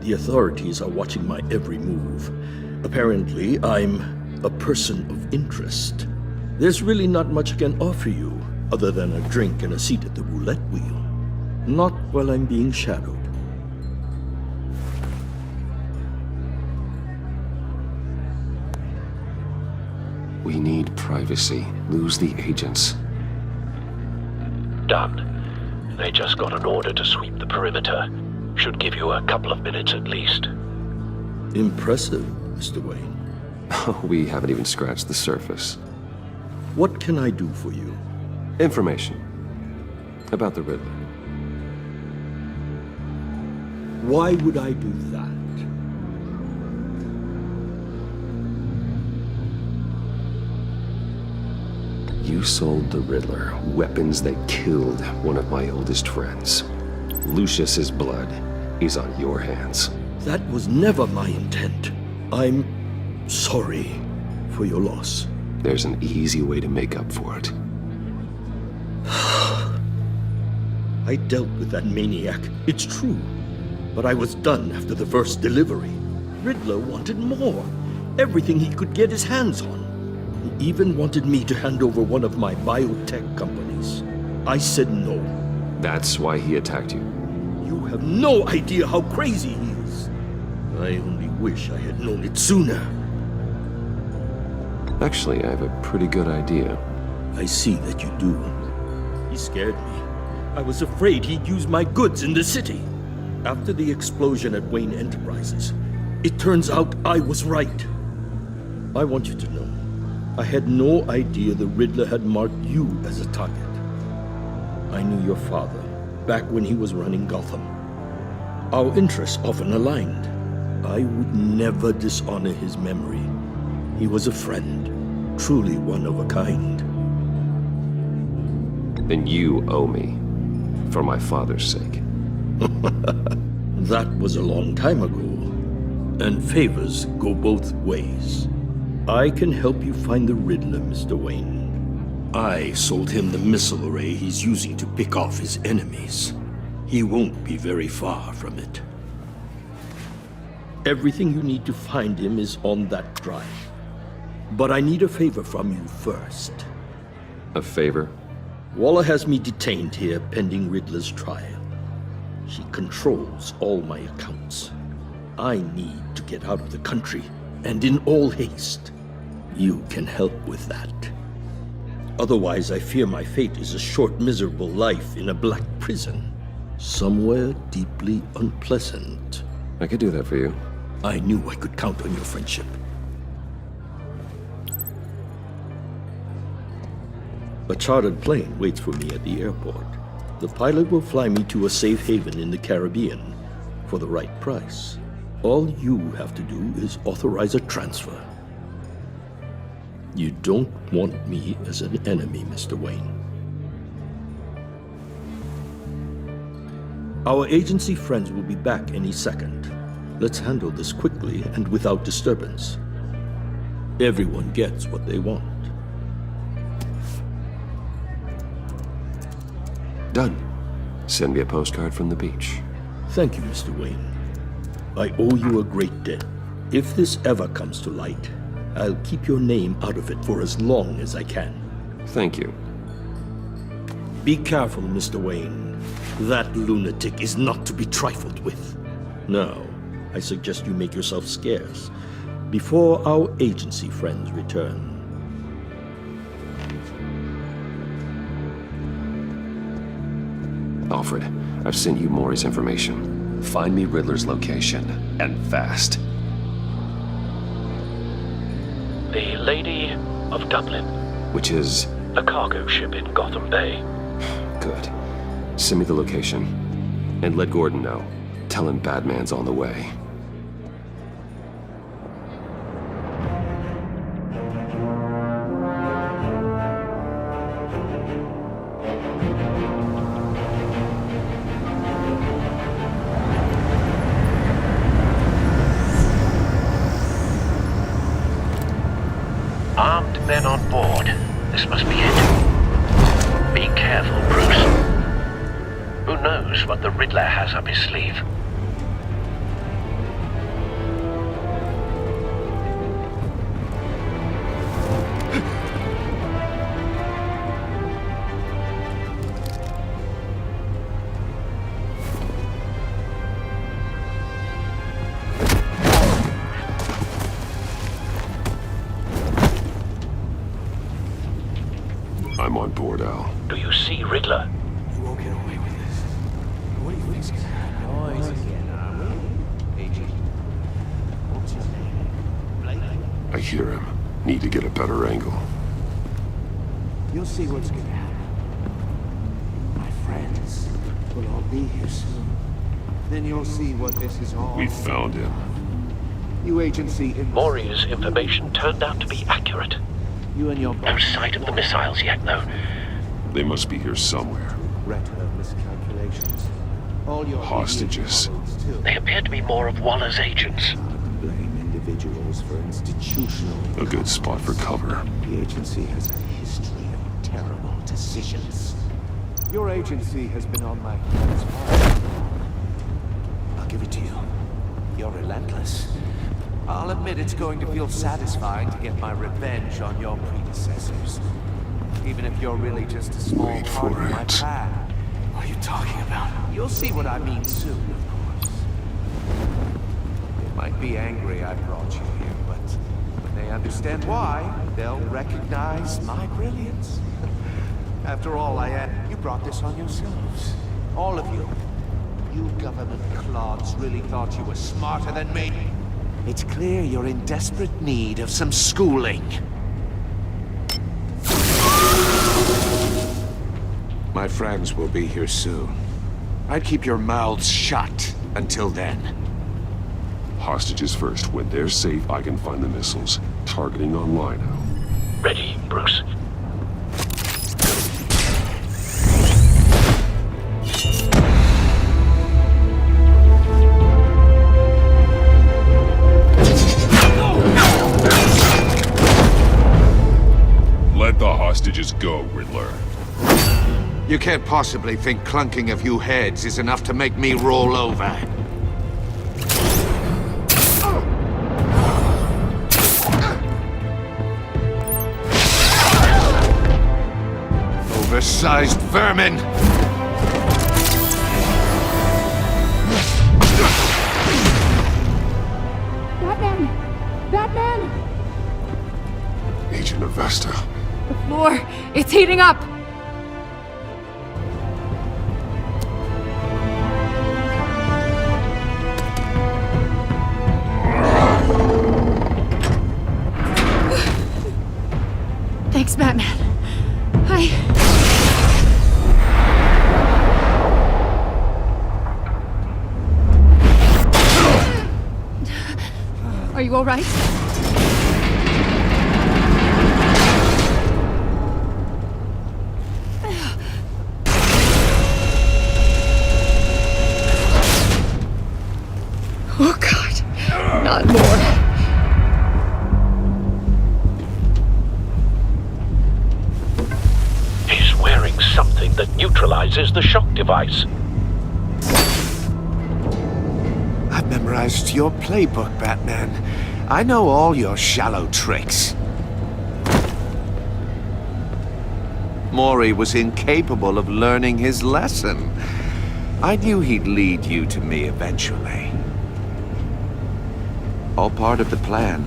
The authorities are watching my every move. Apparently, I'm a person of interest. There's really not much I can offer you, other than a drink and a seat at the roulette wheel. Not while I'm being shadowed. We need privacy. Lose the agents. Done. They just got an order to sweep the perimeter. Should give you a couple of minutes at least. Impressive, Mr. Wayne. We haven't even scratched the surface. What can I do for you? Information. About the Riddler. Why would I do that? You sold the Riddler weapons that killed one of my oldest friends. Lucius's blood is on your hands. That was never my intent. I'm sorry for your loss. There's an easy way to make up for it. I dealt with that maniac, it's true. But I was done after the first delivery. Riddler wanted more. Everything he could get his hands on. He even wanted me to hand over one of my biotech companies. I said no. That's why he attacked you. You have no idea how crazy he is. I only wish I had known it sooner. Actually, I have a pretty good idea. I see that you do. He scared me. I was afraid he'd use my goods in the city. After the explosion at Wayne Enterprises, it turns out I was right. I want you to know, I had no idea the Riddler had marked you as a target. I knew your father back when he was running Gotham. Our interests often aligned. I would never dishonor his memory. He was a friend, truly one of a kind. Then you owe me, for my father's sake. That was a long time ago, and favors go both ways. I can help you find the Riddler, Mr. Wayne. I sold him the missile array he's using to pick off his enemies. He won't be very far from it. Everything you need to find him is on that drive. But I need a favor from you first. A favor? Waller has me detained here pending Riddler's trial. She controls all my accounts. I need to get out of the country, and in all haste. You can help with that. Otherwise, I fear my fate is a short, miserable life in a black prison. Somewhere deeply unpleasant. I could do that for you. I knew I could count on your friendship. A chartered plane waits for me at the airport. The pilot will fly me to a safe haven in the Caribbean for the right price. All you have to do is authorize a transfer. You don't want me as an enemy, Mr. Wayne. Our agency friends will be back any second. Let's handle this quickly and without disturbance. Everyone gets what they want. Done. Send me a postcard from the beach. Thank you, Mr. Wayne. I owe you a great debt. If this ever comes to light, I'll keep your name out of it for as long as I can. Thank you. Be careful, Mr. Wayne. That lunatic is not to be trifled with. Now, I suggest you make yourself scarce before our agency friends return. Alfred, I've sent you Maury's information. Find me Riddler's location, and fast. The Lady of Dublin. Which is? A cargo ship in Gotham Bay. Good. Send me the location. And let Gordon know. Tell him Batman's on the way. Riddler has up his sleeve. I'm on board, Al. Do you see Riddler? You won't get away with this. What do you think's gonna happen? Noise again, are we? Agent. What's his name? I hear him. Need to get a better angle. You'll see what's gonna happen. My friends will all be here soon. Then you'll see what this is all. We found him. You agency in Maury's information turned out to be accurate. You and your No sight of the missiles yet, though. They must be here somewhere. regret of miscalculations. All your Hostages. They appear to be more of Waller's agents. blame individuals for institutional. A good spot for cover. The agency has a history of terrible decisions. Your agency has been on my hands hard. I'll give it to you. You're relentless. I'll admit it's going to feel satisfying to get my revenge on your predecessors. Even if you're really just a small part of my plan. What are you talking about? You'll see what I mean soon, of course. They might be angry I brought you here, but when they understand why, they'll recognize my brilliance. After all, you brought this on yourselves. All of you. You government clods really thought you were smarter than me. It's clear you're in desperate need of some schooling. My friends will be here soon. I'd keep your mouths shut until then. Hostages first. When they're safe, I can find the missiles. Targeting on Lino. Ready, Bruce? Let the hostages go, Riddler. You can't possibly think clunking a few heads is enough to make me roll over. Oversized vermin! Batman! Batman! Agent Avesta. The floor, it's heating up! Thanks, Batman. Are you all right? Oh, God. Not more. He's wearing something that neutralizes the shock device. I've memorized your playbook, Batman. I know all your shallow tricks. Maury was incapable of learning his lesson. I knew he'd lead you to me eventually. All part of the plan.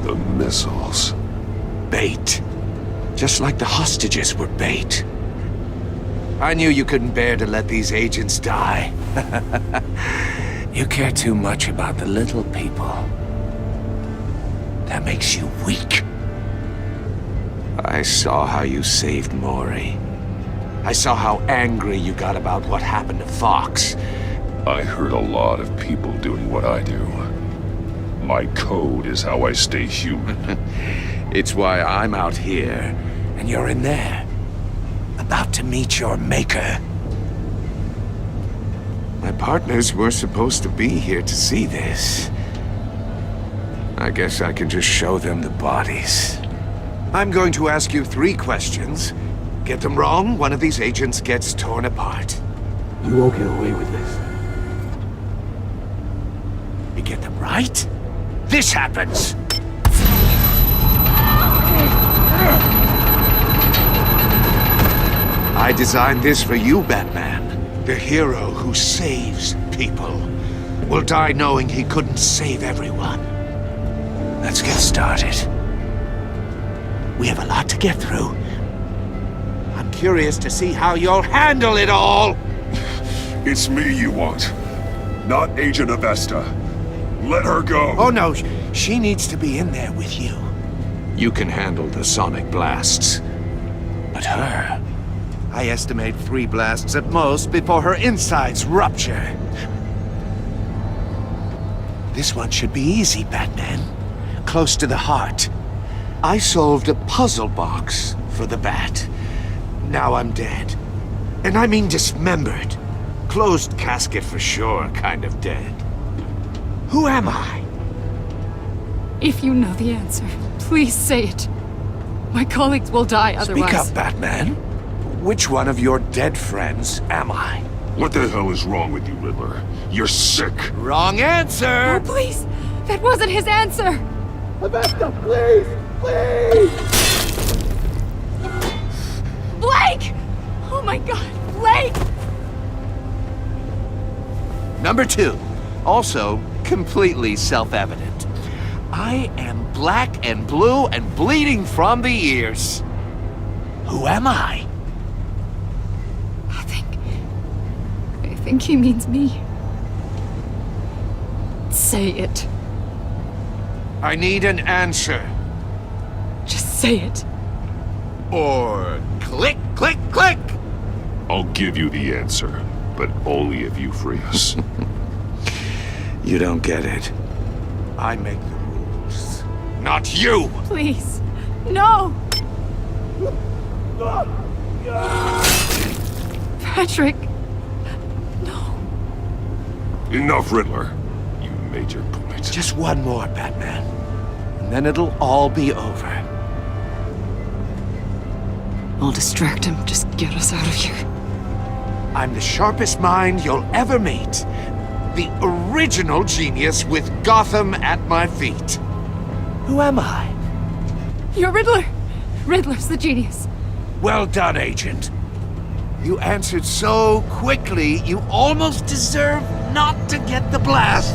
The missiles. Bait. Just like the hostages were bait. I knew you couldn't bear to let these agents die. You care too much about the little people. That makes you weak. I saw how you saved Maury. I saw how angry you got about what happened to Fox. I heard a lot of people doing what I do. My code is how I stay human. It's why I'm out here, and you're in there. About to meet your maker. My partners were supposed to be here to see this. I guess I can just show them the bodies. I'm going to ask you 3 questions, Get them wrong, one of these agents gets torn apart. You won't get away with this. You get them right, this happens! I designed this for you, Batman. The hero who saves people will die knowing he couldn't save everyone. Let's get started. We have a lot to get through. I'm curious to see how you'll handle it all! It's me you want, not Agent Avesta. Let her go! Oh no, she needs to be in there with you. You can handle the sonic blasts. But her... I estimate 3 blasts at most before her insides rupture. This one should be easy, Batman. Close to the heart. I solved a puzzle box for the Bat. Now I'm dead. And I mean dismembered. Closed casket for sure, kind of dead. Who am I? If you know the answer, please say it. My colleagues will die otherwise. Speak up, Batman. Which one of your dead friends am I? What the hell is wrong with you, Riddler? You're sick. Wrong answer! Oh, please! That wasn't his answer! Avesta, please! Please! Blake! Oh my god, Blake! Number 2. Also, completely self-evident. I am black and blue and bleeding from the ears. Who am I? I think he means me. Say it. I need an answer. Just say it. Or click, click, click! I'll give you the answer, but only if you free us. You don't get it. I make the rules, not you! Please. No! Patrick. Enough, Riddler. You made your point. Just one more, Batman. And then it'll all be over. I'll distract him. Just get us out of here. I'm the sharpest mind you'll ever meet. The original genius with Gotham at my feet. Who am I? You're Riddler. Riddler's the genius. Well done, Agent. You answered so quickly, you almost deserve not to get the blast.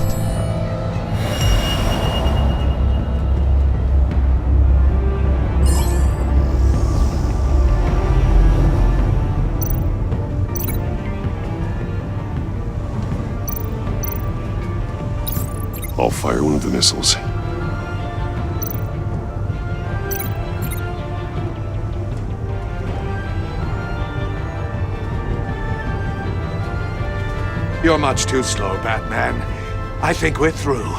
I'll fire one of the missiles. You're much too slow, Batman. I think we're through.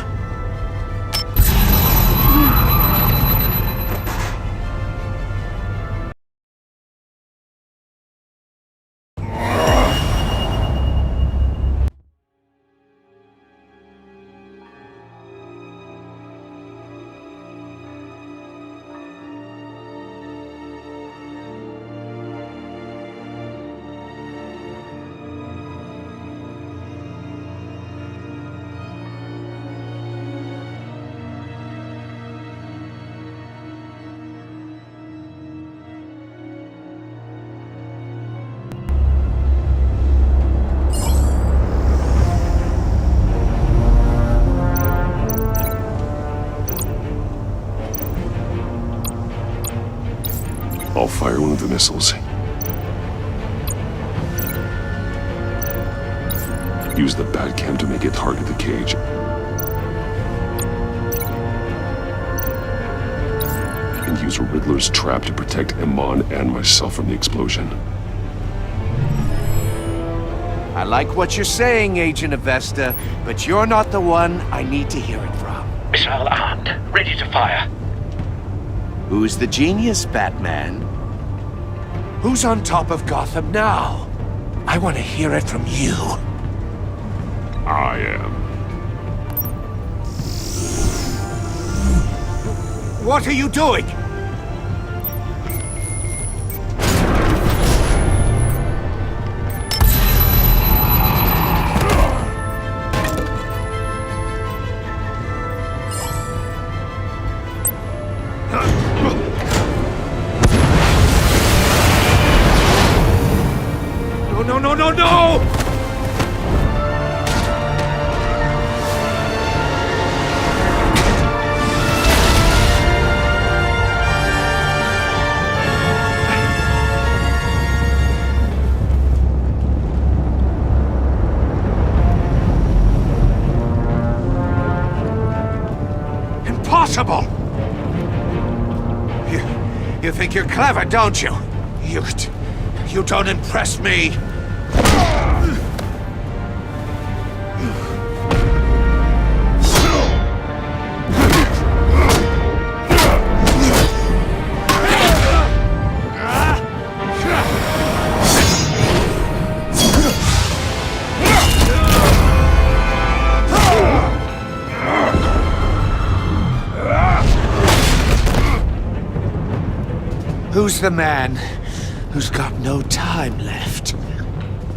I'll fire one of the missiles. Use the Batcam to make it target the cage. And use Riddler's trap to protect Iman and myself from the explosion. I like what you're saying, Agent Avesta, but you're not the one I need to hear it from. Missile armed, ready to fire. Who's the genius, Batman? Who's on top of Gotham now? I want to hear it from you. I am. What are you doing? No! Impossible! You think you're clever, don't you? You don't impress me. Who's the man who's got no time left?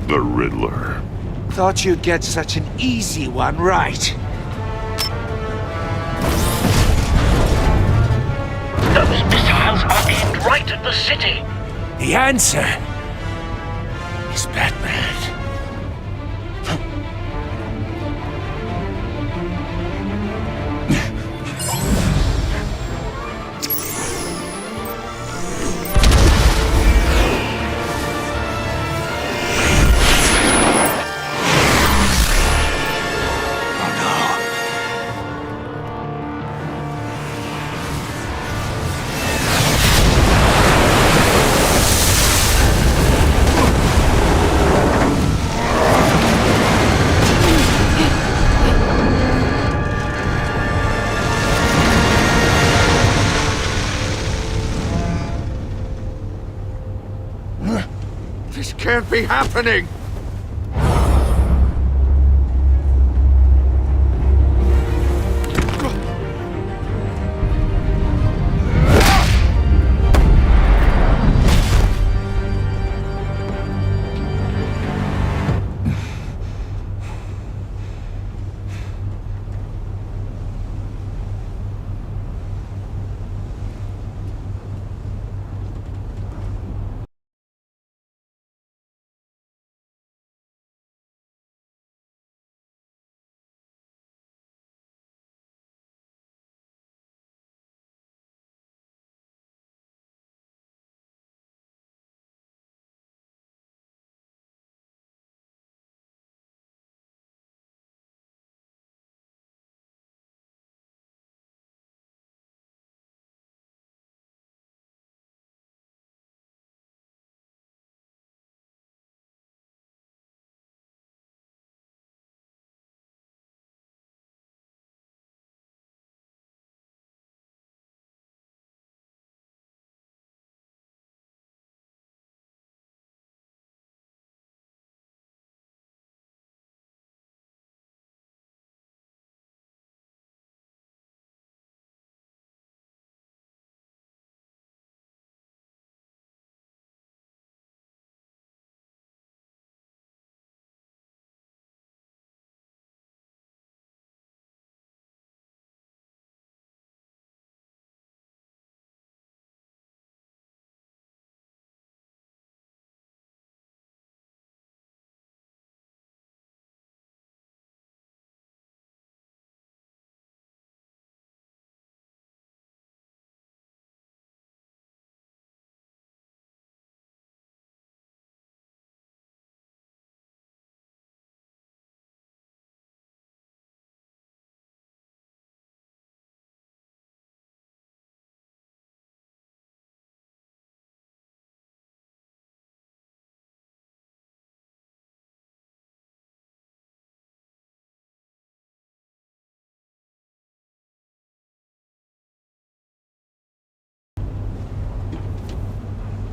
The Riddler. Thought you'd get such an easy one right. Those missiles are aimed right at the city. The answer is Batman. This can't be happening!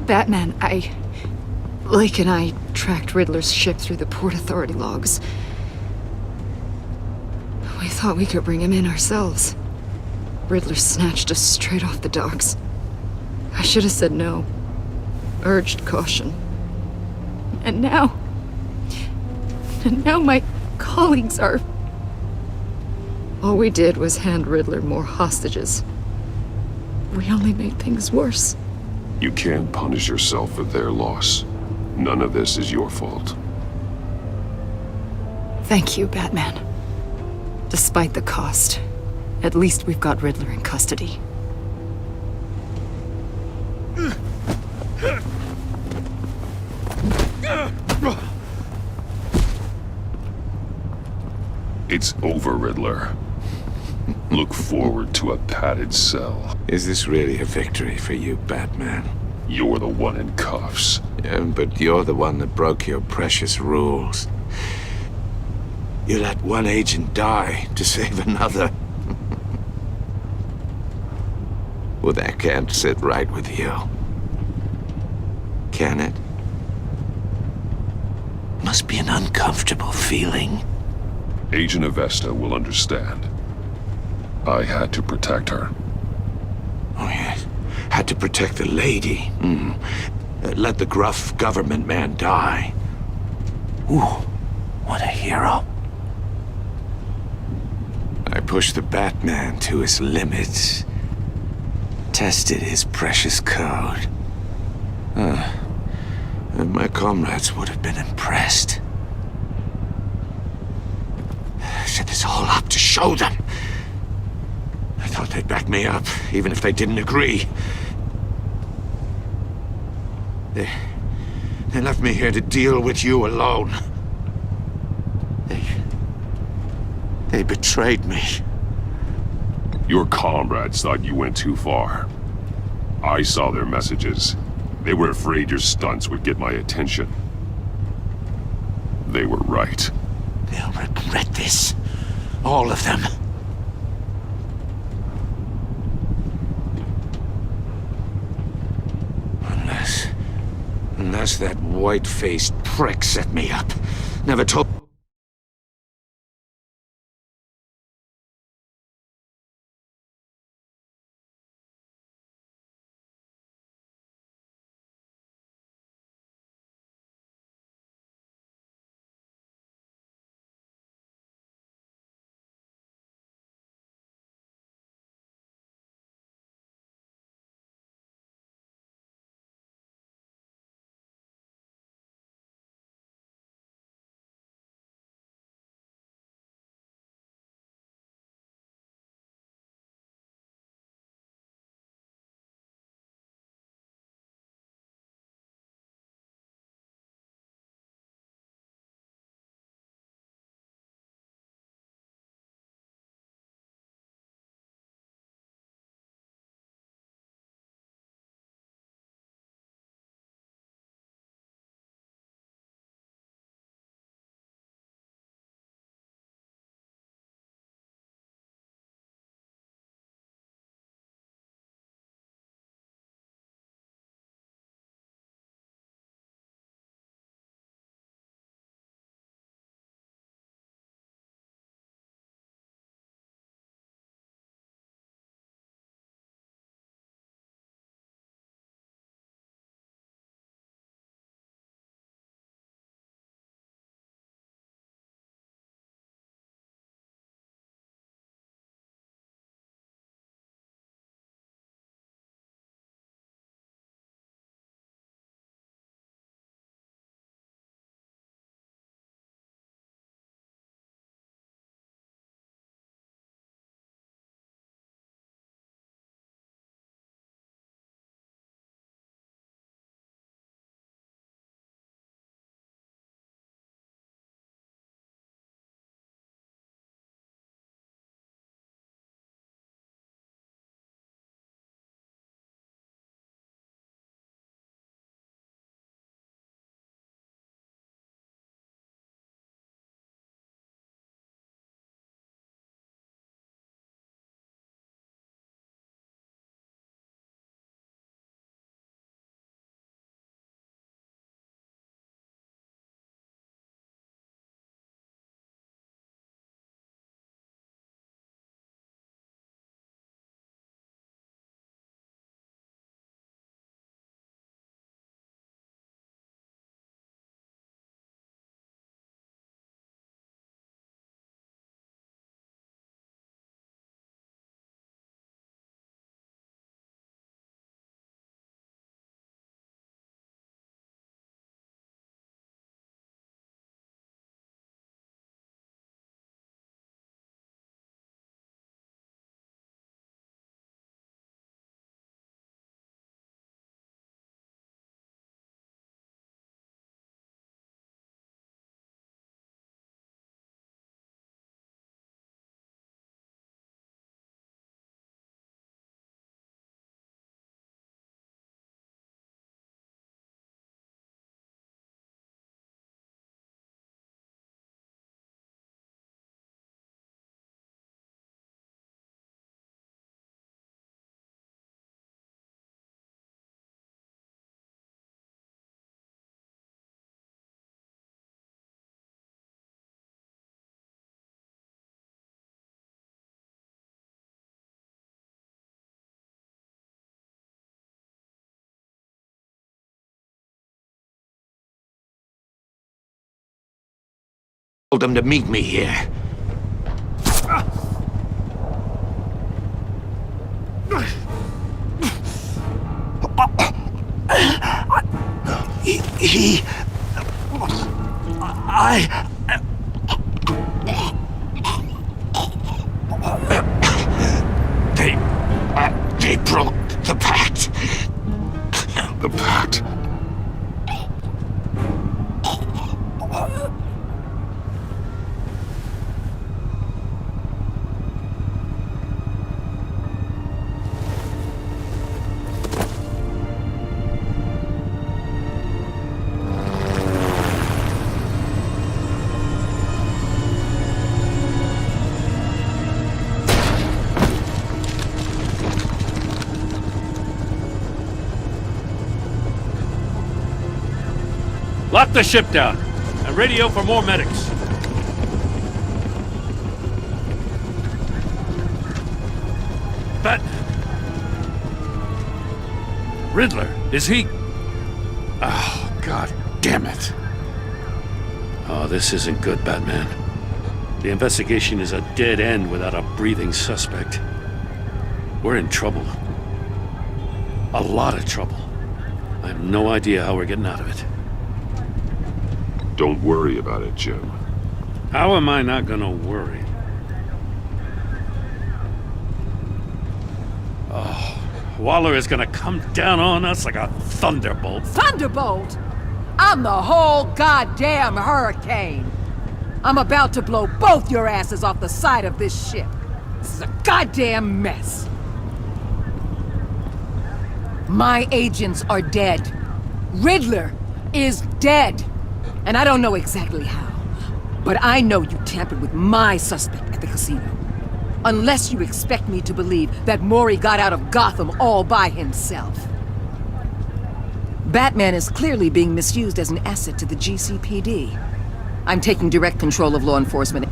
Batman, Lake and I tracked Riddler's ship through the Port Authority logs. We thought we could bring him in ourselves. Riddler snatched us straight off the docks. I should have said no. Urged caution. And now my colleagues are... All we did was hand Riddler more hostages. We only made things worse. You can't punish yourself for their loss. None of this is your fault. Thank you, Batman. Despite the cost, at least we've got Riddler in custody. It's over, Riddler. Look forward to a padded cell. Is this really a victory for you, Batman? You're the one in cuffs. Yeah, but you're the one that broke your precious rules. You let one agent die to save another. Well, that can't sit right with you. Can it? Must be an uncomfortable feeling. Agent Avesta will understand. I had to protect her. Oh, yes. Had to protect the lady. Let the gruff government man die. Ooh, what a hero. I pushed the Batman to his limits. Tested his precious code. And my comrades would have been impressed. Set this all up to show them. I thought they'd back me up, even if they didn't agree. They left me here to deal with you alone. They betrayed me. Your comrades thought you went too far. I saw their messages. They were afraid your stunts would get my attention. They were right. They'll regret this. All of them. Unless that white-faced prick set me up. Never told... Told them to meet me here. They broke the pact. The pact? Lock the ship down and radio for more medics. Riddler, is he... Oh, God damn it. Oh, this isn't good, Batman. The investigation is a dead end without a breathing suspect. We're in trouble. A lot of trouble. I have no idea how we're getting out of it. Don't worry about it, Jim. How am I not gonna worry? Oh, Waller is gonna come down on us like a thunderbolt. Thunderbolt? I'm the whole goddamn hurricane. I'm about to blow both your asses off the side of this ship. This is a goddamn mess. My agents are dead. Riddler is dead. And I don't know exactly how, but I know you tampered with my suspect at the casino. Unless you expect me to believe that Mori got out of Gotham all by himself. Batman is clearly being misused as an asset to the GCPD. I'm taking direct control of law enforcement.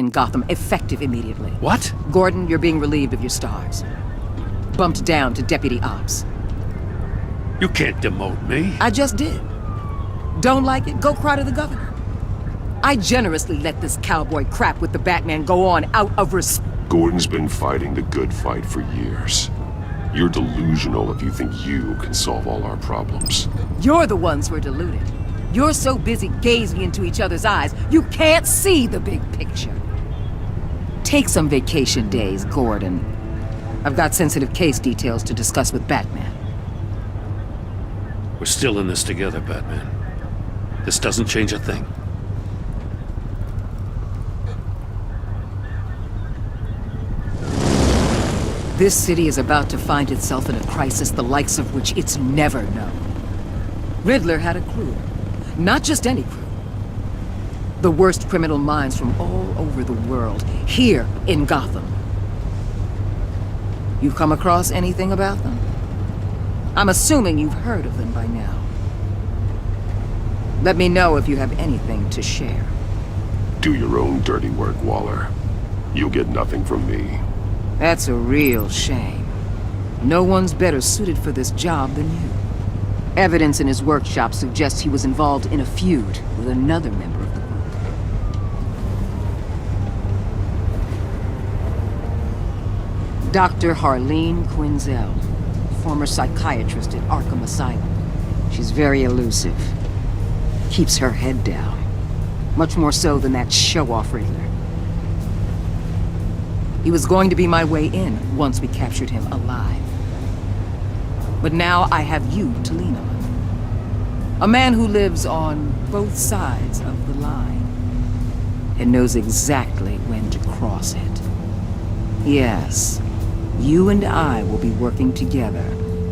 In Gotham, effective immediately. What? Gordon, you're being relieved of your stars. Bumped down to Deputy Ops. You can't demote me. I just did. Don't like it? Go cry to the governor. I generously let this cowboy crap with the Batman go on out of respect. Gordon's been fighting the good fight for years. You're delusional if you think you can solve all our problems. You're the ones who are deluded. You're so busy gazing into each other's eyes, you can't see the big picture. Take some vacation days, Gordon. I've got sensitive case details to discuss with Batman. We're still in this together, Batman. This doesn't change a thing. This city is about to find itself in a crisis the likes of which it's never known. Riddler had a crew. Not just any crew. The worst criminal minds from all over the world, here in Gotham. You've come across anything about them? I'm assuming you've heard of them by now. Let me know if you have anything to share. Do your own dirty work, Waller. You'll get nothing from me. That's a real shame. No one's better suited for this job than you. Evidence in his workshop suggests he was involved in a feud with another member of the group. Dr. Harleen Quinzel, former psychiatrist at Arkham Asylum. She's very elusive. Keeps her head down. Much more so than that show-off Riddler. He was going to be my way in once we captured him alive. But now I have you to lean on. A man who lives on both sides of the line and knows exactly when to cross it. Yes, you and I will be working together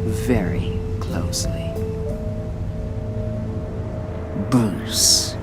very closely. Bruce.